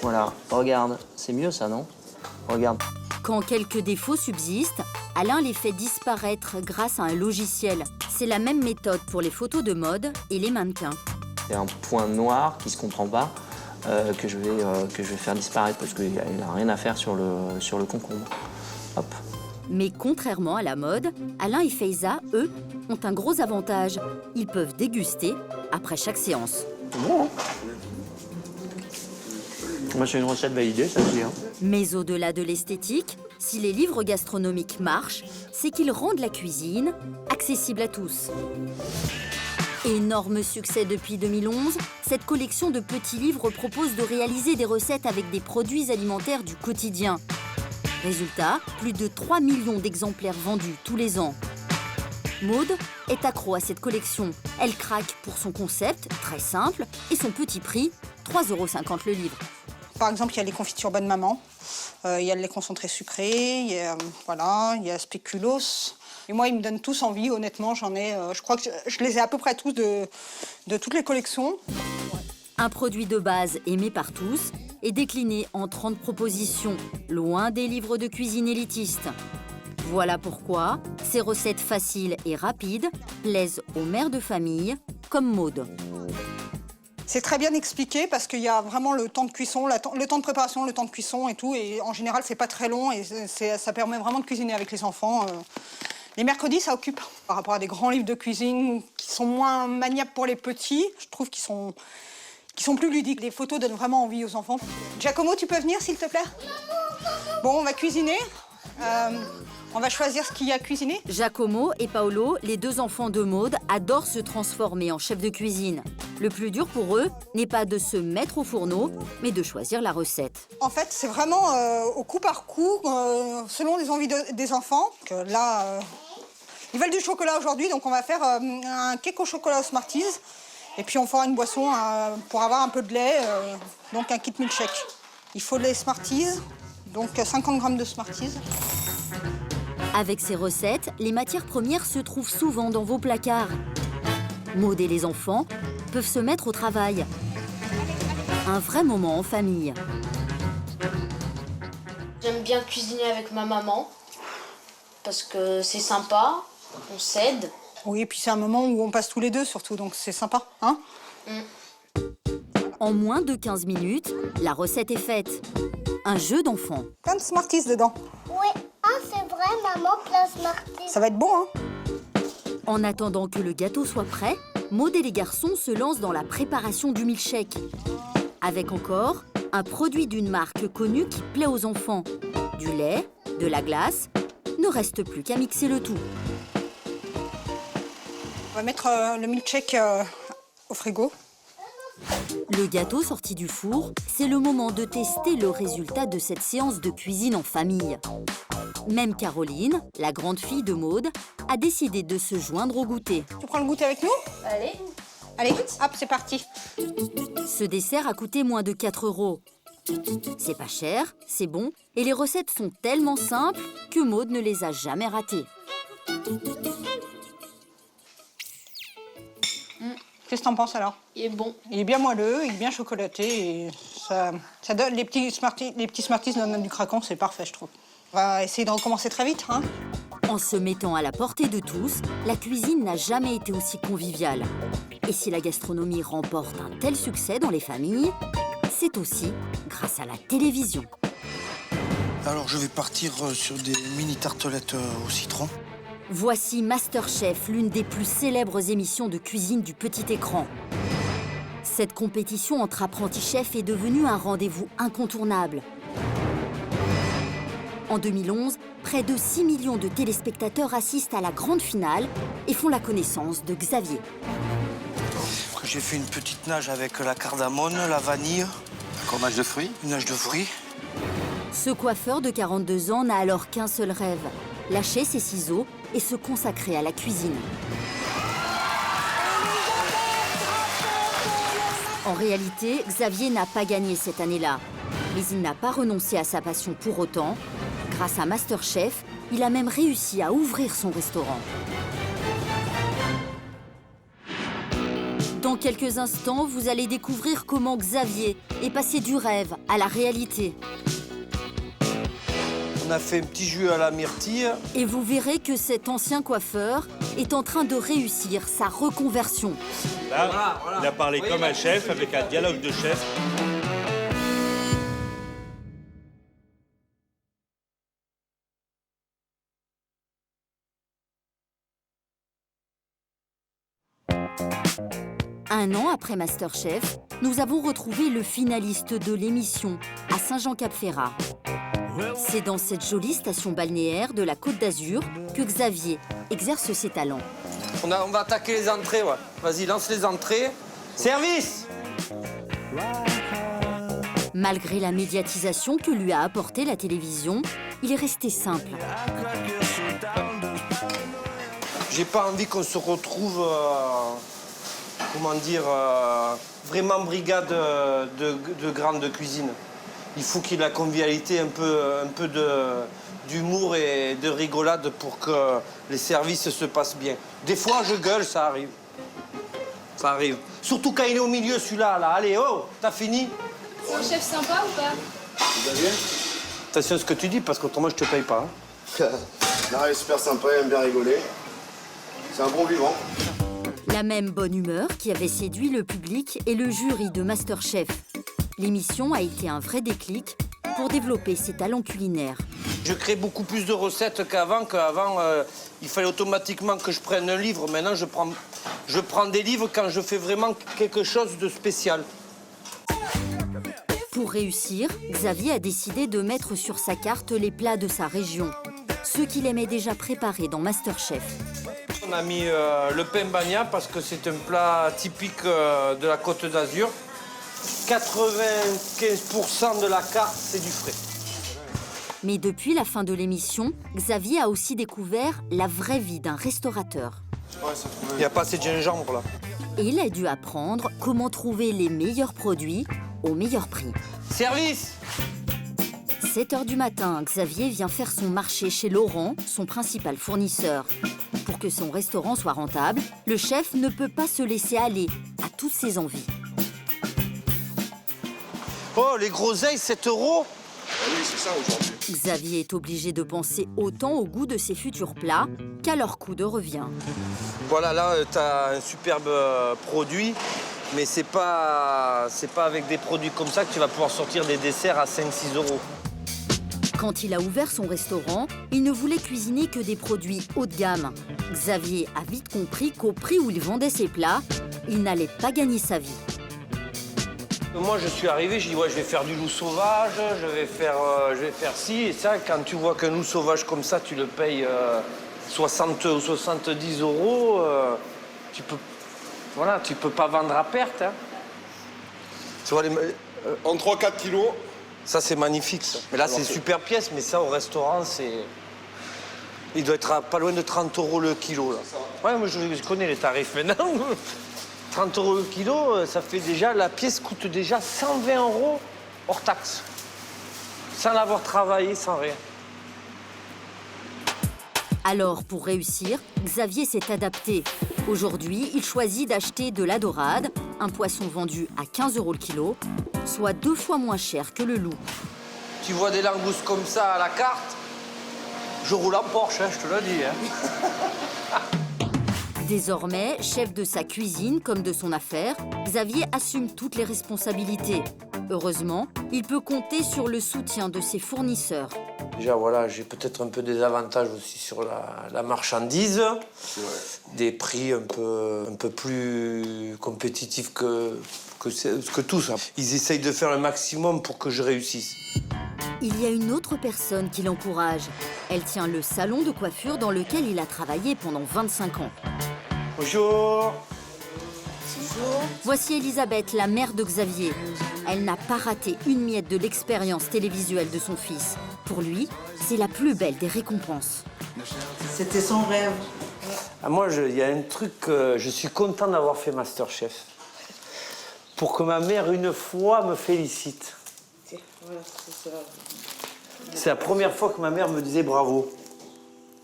M: Voilà, regarde, c'est mieux ça, non? Regarde.
A: Quand quelques défauts subsistent, Alain les fait disparaître grâce à un logiciel. C'est la même méthode pour les photos de mode et les mannequins.
M: C'est un point noir qui se comprend pas, que je vais faire disparaître parce qu'il n'a rien à faire sur le concombre. Hop.
A: Mais contrairement à la mode, Alain et Faiza, eux, ont un gros avantage. Ils peuvent déguster après chaque séance.
M: Bon, hein. Moi, j'ai une recette validée, ça se dit. Hein.
A: Mais au-delà de l'esthétique, si les livres gastronomiques marchent, c'est qu'ils rendent la cuisine accessible à tous. Énorme succès depuis 2011, cette collection de petits livres propose de réaliser des recettes avec des produits alimentaires du quotidien. Résultat, plus de 3 millions d'exemplaires vendus tous les ans. Maud est accro à cette collection. Elle craque pour son concept, très simple, et son petit prix, 3,50 € le livre.
Z: Par exemple, il y a les confitures Bonne Maman, il y a le lait concentré sucré, il y a Spéculoos. Et moi, ils me donnent tous envie, honnêtement, je crois que je les ai à peu près tous de toutes les collections.
A: Un produit de base aimé par tous et décliné en 30 propositions, loin des livres de cuisine élitistes. Voilà pourquoi ces recettes faciles et rapides plaisent aux mères de famille comme Maud.
Z: C'est très bien expliqué parce qu'il y a vraiment le temps de cuisson, le temps de préparation, le temps de cuisson et tout. Et en général, c'est pas très long et ça permet vraiment de cuisiner avec les enfants. Les mercredis, ça occupe. Par rapport à des grands livres de cuisine qui sont moins maniables pour les petits, je trouve qu'ils sont plus ludiques. Les photos donnent vraiment envie aux enfants. Giacomo, tu peux venir, s'il te plaît? Bon, on va cuisiner. On va choisir ce qu'il y a à cuisiner.
A: Giacomo et Paolo, les 2 enfants de Maude, adorent se transformer en chef de cuisine. Le plus dur pour eux n'est pas de se mettre au fourneau, mais de choisir la recette.
Z: En fait, c'est vraiment au coup par coup, selon les envies des enfants. Là, ils veulent du chocolat aujourd'hui, donc on va faire un cake au chocolat aux Smarties. Et puis on fera une boisson pour avoir un peu de lait, donc un kit milkshake. Il faut les Smarties, donc 50 grammes de Smarties.
A: Avec ces recettes, les matières premières se trouvent souvent dans vos placards. Maude et les enfants peuvent se mettre au travail. Un vrai moment en famille.
K: J'aime bien cuisiner avec ma maman, parce que c'est sympa, on s'aide.
Z: Oui, et puis c'est un moment où on passe tous les deux surtout, donc c'est sympa, hein?
A: En moins de 15 minutes, la recette est faite. Un jeu d'enfant.
Z: Plein de Smarties dedans.
O: Oui, c'est vrai, maman, plein de Smarties.
Z: Ça va être bon, hein?
A: En attendant que le gâteau soit prêt, Maude et les garçons se lancent dans la préparation du milkshake. Avec encore un produit d'une marque connue qui plaît aux enfants. Du lait, de la glace, ne reste plus qu'à mixer le tout.
Z: On va mettre le milkshake au frigo.
A: Le gâteau sorti du four, c'est le moment de tester le résultat de cette séance de cuisine en famille. Même Caroline, la grande fille de Maude, a décidé de se joindre au goûter.
Z: Tu prends le goûter avec nous?
K: Allez.
Z: Allez, hop, c'est parti.
A: Ce dessert a coûté moins de 4 €. C'est pas cher, c'est bon, et les recettes sont tellement simples que Maude ne les a jamais ratées.
Z: Qu'est-ce que t'en penses alors?
K: Il est bon.
Z: Il est bien moelleux, il est bien chocolaté et ça donne les petits Smarties donnent du craquant, c'est parfait, je trouve. On va essayer de recommencer très vite, hein?
A: En se mettant à la portée de tous, la cuisine n'a jamais été aussi conviviale. Et si la gastronomie remporte un tel succès dans les familles, c'est aussi grâce à la télévision.
V: Alors je vais partir sur des mini tartelettes au citron.
A: Voici MasterChef, l'une des plus célèbres émissions de cuisine du petit écran. Cette compétition entre apprentis chefs est devenue un rendez-vous incontournable. En 2011, près de 6 millions de téléspectateurs assistent à la grande finale et font la connaissance de Xavier.
V: J'ai fait une petite nage avec la cardamone, la vanille.
I: Encore nage de fruits?
V: Une nage de fruits.
A: Ce coiffeur de 42 ans n'a alors qu'un seul rêve, lâcher ses ciseaux et se consacrer à la cuisine. En réalité, Xavier n'a pas gagné cette année-là. Mais il n'a pas renoncé à sa passion pour autant. Grâce à MasterChef, il a même réussi à ouvrir son restaurant. Dans quelques instants, vous allez découvrir comment Xavier est passé du rêve à la réalité.
V: On a fait un petit jus à la myrtille.
A: Et vous verrez que cet ancien coiffeur est en train de réussir sa reconversion.
W: Là, il a parlé comme un chef, avec un dialogue de chef.
A: Un an après MasterChef, nous avons retrouvé le finaliste de l'émission à Saint-Jean-Cap-Ferrat. C'est dans cette jolie station balnéaire de la Côte d'Azur que Xavier exerce ses talents.
V: On va attaquer les entrées, ouais. Vas-y, lance les entrées. Service!
A: Malgré la médiatisation que lui a apportée la télévision, il est resté simple.
V: J'ai pas envie qu'on se retrouve, comment dire, vraiment brigade de grande cuisine. Il faut qu'il y ait de la convivialité, un peu d'humour et de rigolade pour que les services se passent bien. Des fois, je gueule, ça arrive. Ça arrive. Surtout quand il est au milieu, celui-là. Là. Allez, oh, t'as fini?
K: C'est un chef sympa ou pas?
V: Attention à ce que tu dis, parce qu'autrement, je te paye pas.
C: Non, il est super sympa, il aime bien rigoler. C'est un bon vivant.
A: La même bonne humeur qui avait séduit le public et le jury de MasterChef. L'émission a été un vrai déclic pour développer ses talents culinaires.
V: Je crée beaucoup plus de recettes qu'avant. Il fallait automatiquement que je prenne un livre. Maintenant, je prends des livres quand je fais vraiment quelque chose de spécial.
A: Pour réussir, Xavier a décidé de mettre sur sa carte les plats de sa région. ceux qu'il aimait déjà préparer dans MasterChef.
V: On a mis le pain bagna parce que c'est un plat typique de la Côte d'Azur. 95% de la carte, c'est du frais.
A: Mais depuis la fin de l'émission, Xavier a aussi découvert la vraie vie d'un restaurateur.
V: Il n'y a pas assez de gingembre là.
A: Et il a dû apprendre comment trouver les meilleurs produits au meilleur prix.
V: Service!
A: 7 h du matin, Xavier vient faire son marché chez Laurent, son principal fournisseur. Pour que son restaurant soit rentable, le chef ne peut pas se laisser aller à toutes ses envies.
V: Oh, les groseilles, 7 €?
C: Oui, c'est ça aujourd'hui.
A: Xavier est obligé de penser autant au goût de ses futurs plats qu'à leur coût de revient.
V: Voilà, là, tu as un superbe produit, mais c'est pas avec des produits comme ça que tu vas pouvoir sortir des desserts à 5-6 €.
A: Quand il a ouvert son restaurant, il ne voulait cuisiner que des produits haut de gamme. Xavier a vite compris qu'au prix où il vendait ses plats, il n'allait pas gagner sa vie.
V: Moi, je suis arrivé, j'ai dit, ouais, je vais faire du loup sauvage, je vais faire ci et ça. Quand tu vois qu'un loup sauvage comme ça, tu le payes 60 ou 70 €, tu peux pas vendre à perte. Hein. Tu vois,
C: en 3-4 kilos.
V: Ça, c'est magnifique, ça. Mais là, c'est une super pièce, mais ça, au restaurant, c'est... Il doit être pas loin de 30 € le kilo, là. Ouais, moi, je connais les tarifs maintenant. 30 € le kilo, ça fait déjà... La pièce coûte déjà 120 € hors taxe. Sans l'avoir travaillé, sans rien.
A: Alors, pour réussir, Xavier s'est adapté. Aujourd'hui, il choisit d'acheter de la dorade, un poisson vendu à 15 € le kilo, soit 2 fois moins cher que le loup.
V: Tu vois des langoustes comme ça à la carte, je roule en Porsche, hein, je te le dis. Hein.
A: Désormais, chef de sa cuisine comme de son affaire, Xavier assume toutes les responsabilités. Heureusement, il peut compter sur le soutien de ses fournisseurs.
V: Déjà, voilà, j'ai peut-être un peu des avantages aussi sur la marchandise. Des prix un peu plus compétitifs que tous. Ils essayent de faire le maximum pour que je réussisse.
A: Il y a une autre personne qui l'encourage. Elle tient le salon de coiffure dans lequel il a travaillé pendant 25 ans.
V: Bonjour.
A: Bonjour. Voici Elisabeth, la mère de Xavier. Elle n'a pas raté une miette de l'expérience télévisuelle de son fils. Pour lui, c'est la plus belle des récompenses.
N: C'était son rêve.
V: Ah, moi, il y a un truc, je suis content d'avoir fait MasterChef. Pour que ma mère, une fois, me félicite. C'est la première fois que ma mère me disait bravo.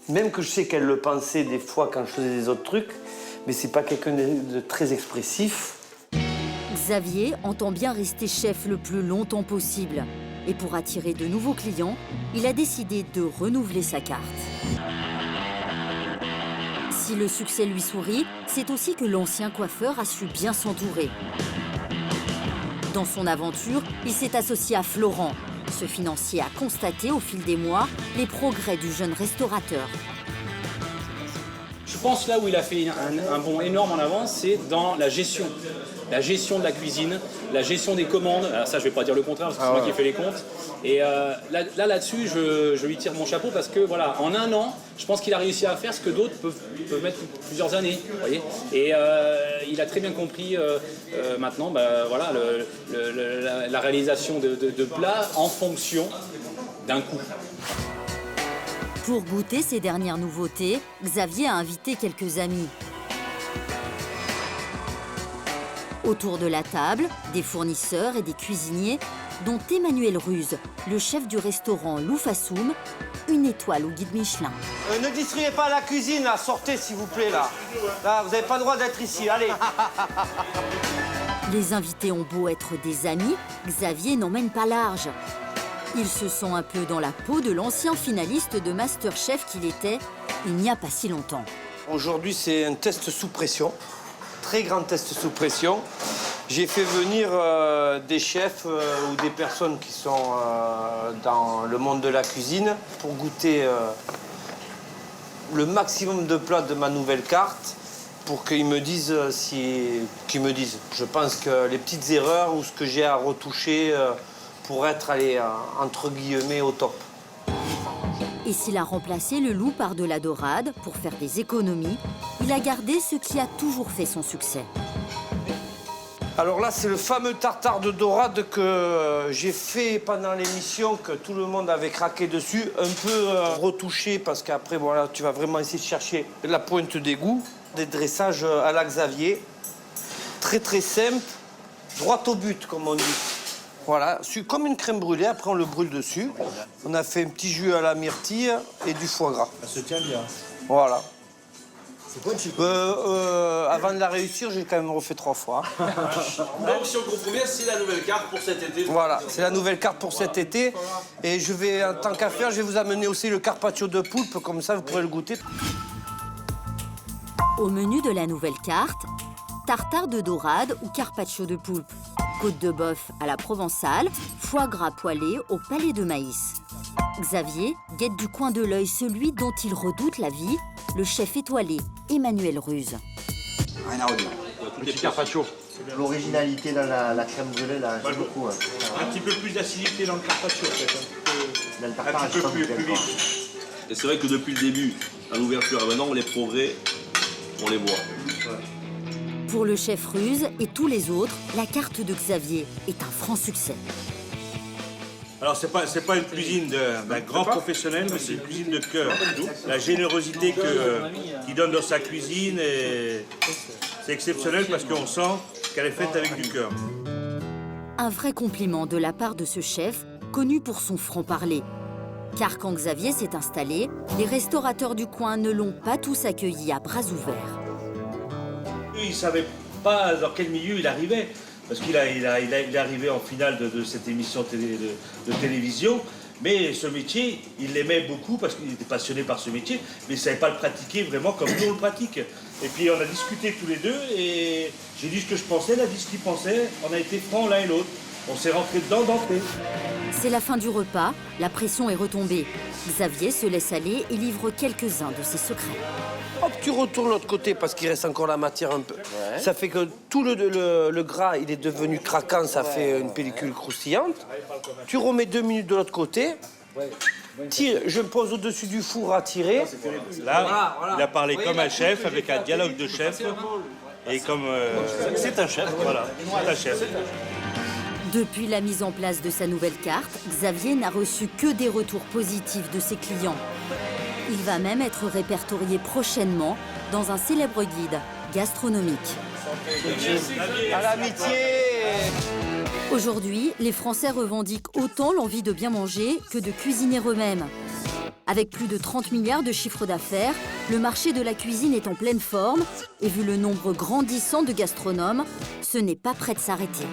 V: Même que je sais qu'elle le pensait des fois quand je faisais des autres trucs, mais c'est pas quelqu'un de très expressif.
A: Xavier entend bien rester chef le plus longtemps possible. Et pour attirer de nouveaux clients, il a décidé de renouveler sa carte. Si le succès lui sourit, c'est aussi que l'ancien coiffeur a su bien s'entourer. Dans son aventure, il s'est associé à Florent. Ce financier a constaté au fil des mois les progrès du jeune restaurateur.
E: Je pense là où il a fait un bond énorme en avance, c'est dans la gestion. La gestion de la cuisine, la gestion des commandes. Alors ça, je ne vais pas dire le contraire parce que c'est moi qui ai fait les comptes. Et là-dessus, je lui tire mon chapeau parce que voilà, en un an, je pense qu'il a réussi à faire ce que d'autres peuvent mettre plusieurs années. Voyez. Et il a très bien compris maintenant voilà, la réalisation de plats en fonction d'un coût.
A: Pour goûter ces dernières nouveautés, Xavier a invité quelques amis. Autour de la table, des fournisseurs et des cuisiniers, dont Emmanuel Ruse, le chef du restaurant Loufassoum, une étoile au guide Michelin.
V: Ne distribuez pas la cuisine, là. Sortez, s'il vous plaît, là. Là, vous n'avez pas le droit d'être ici, allez.
A: Les invités ont beau être des amis, Xavier n'emmène pas large. Il se sent un peu dans la peau de l'ancien finaliste de MasterChef qu'il était il n'y a pas si longtemps.
V: Aujourd'hui, c'est un test sous pression. Très grand test sous pression. J'ai fait venir des chefs ou des personnes qui sont dans le monde de la cuisine pour goûter le maximum de plats de ma nouvelle carte pour qu'ils me disent Je pense que les petites erreurs ou ce que j'ai à retoucher pour être, entre guillemets, au top.
A: Et s'il a remplacé le loup par de la dorade pour faire des économies, il a gardé ce qui a toujours fait son succès.
V: Alors là, c'est le fameux tartare de dorade que j'ai fait pendant l'émission, que tout le monde avait craqué dessus. Un peu retouché, parce qu'après, voilà, tu vas vraiment essayer de chercher la pointe des goûts. Des dressages à la Xavier. Très, très simple. Droit au but, comme on dit. Voilà, comme une crème brûlée, après on le brûle dessus. On a fait un petit jus à la myrtille et du foie gras.
W: Ça se tient bien.
V: Voilà.
W: C'est quoi
V: Avant de la réussir, j'ai quand même refait 3 fois.
B: Donc, si on comprend bien, c'est la nouvelle carte pour cet été.
V: Voilà, c'est la nouvelle carte pour cet été. Et je vais, en tant qu'à faire, je vais vous amener aussi le carpaccio de poulpe, comme ça vous pourrez le goûter.
A: Au menu de la nouvelle carte, tartare de dorade ou carpaccio de poulpe, côte de bœuf à la provençale, foie gras poêlé au palais de maïs. Xavier guette du coin de l'œil celui dont il redoute la vie, le chef étoilé, Emmanuel Ruse.
B: Rien à redire. Petit carpaccio.
P: L'originalité dans la crème brûlée, là, j'aime beaucoup.
W: Un petit peu plus d'acidité dans le carpaccio, peut-être.
P: Dans le tartare,
W: un petit peu plus vite.
B: Et c'est vrai que depuis le début, à l'ouverture à maintenant, les progrès, on les voit.
A: Pour le chef Ruse et tous les autres, la carte de Xavier est un franc succès.
W: Alors, c'est pas une cuisine d'un grand professionnel, mais c'est une cuisine de cœur. La générosité qu'il donne dans sa cuisine, c'est exceptionnel parce qu'on sent qu'elle est faite avec du cœur.
A: Un vrai compliment de la part de ce chef, connu pour son franc-parler. Car quand Xavier s'est installé, les restaurateurs du coin ne l'ont pas tous accueilli à bras ouverts.
W: Il ne savait pas dans quel milieu il arrivait, parce qu'il est arrivé en finale de cette émission de télévision, mais ce métier, il l'aimait beaucoup parce qu'il était passionné par ce métier, mais il ne savait pas le pratiquer vraiment comme nous on le pratique. Et puis on a discuté tous les deux, et j'ai dit ce que je pensais, il a dit ce qu'il pensait, on a été francs l'un et l'autre. On s'est rentré dedans d'entrée.
A: C'est la fin du repas, la pression est retombée. Xavier se laisse aller et livre quelques-uns de ses secrets.
V: Hop, tu retournes de l'autre côté parce qu'il reste encore la matière un peu. Ouais. Ça fait que tout le gras, il est devenu craquant, ça fait une pellicule croustillante. Tu remets 2 minutes de l'autre côté. Tire, je me pose au-dessus du four à tirer.
W: Là, il a parlé comme un chef, avec un dialogue de chef. Et comme...
B: C'est un chef.
W: Voilà, c'est un chef.
A: Depuis la mise en place de sa nouvelle carte, Xavier n'a reçu que des retours positifs de ses clients. Il va même être répertorié prochainement dans un célèbre guide gastronomique.
V: À l'amitié!
A: Aujourd'hui, les Français revendiquent autant l'envie de bien manger que de cuisiner eux-mêmes. Avec plus de 30 milliards de chiffre d'affaires, le marché de la cuisine est en pleine forme et vu le nombre grandissant de gastronomes, ce n'est pas prêt de s'arrêter.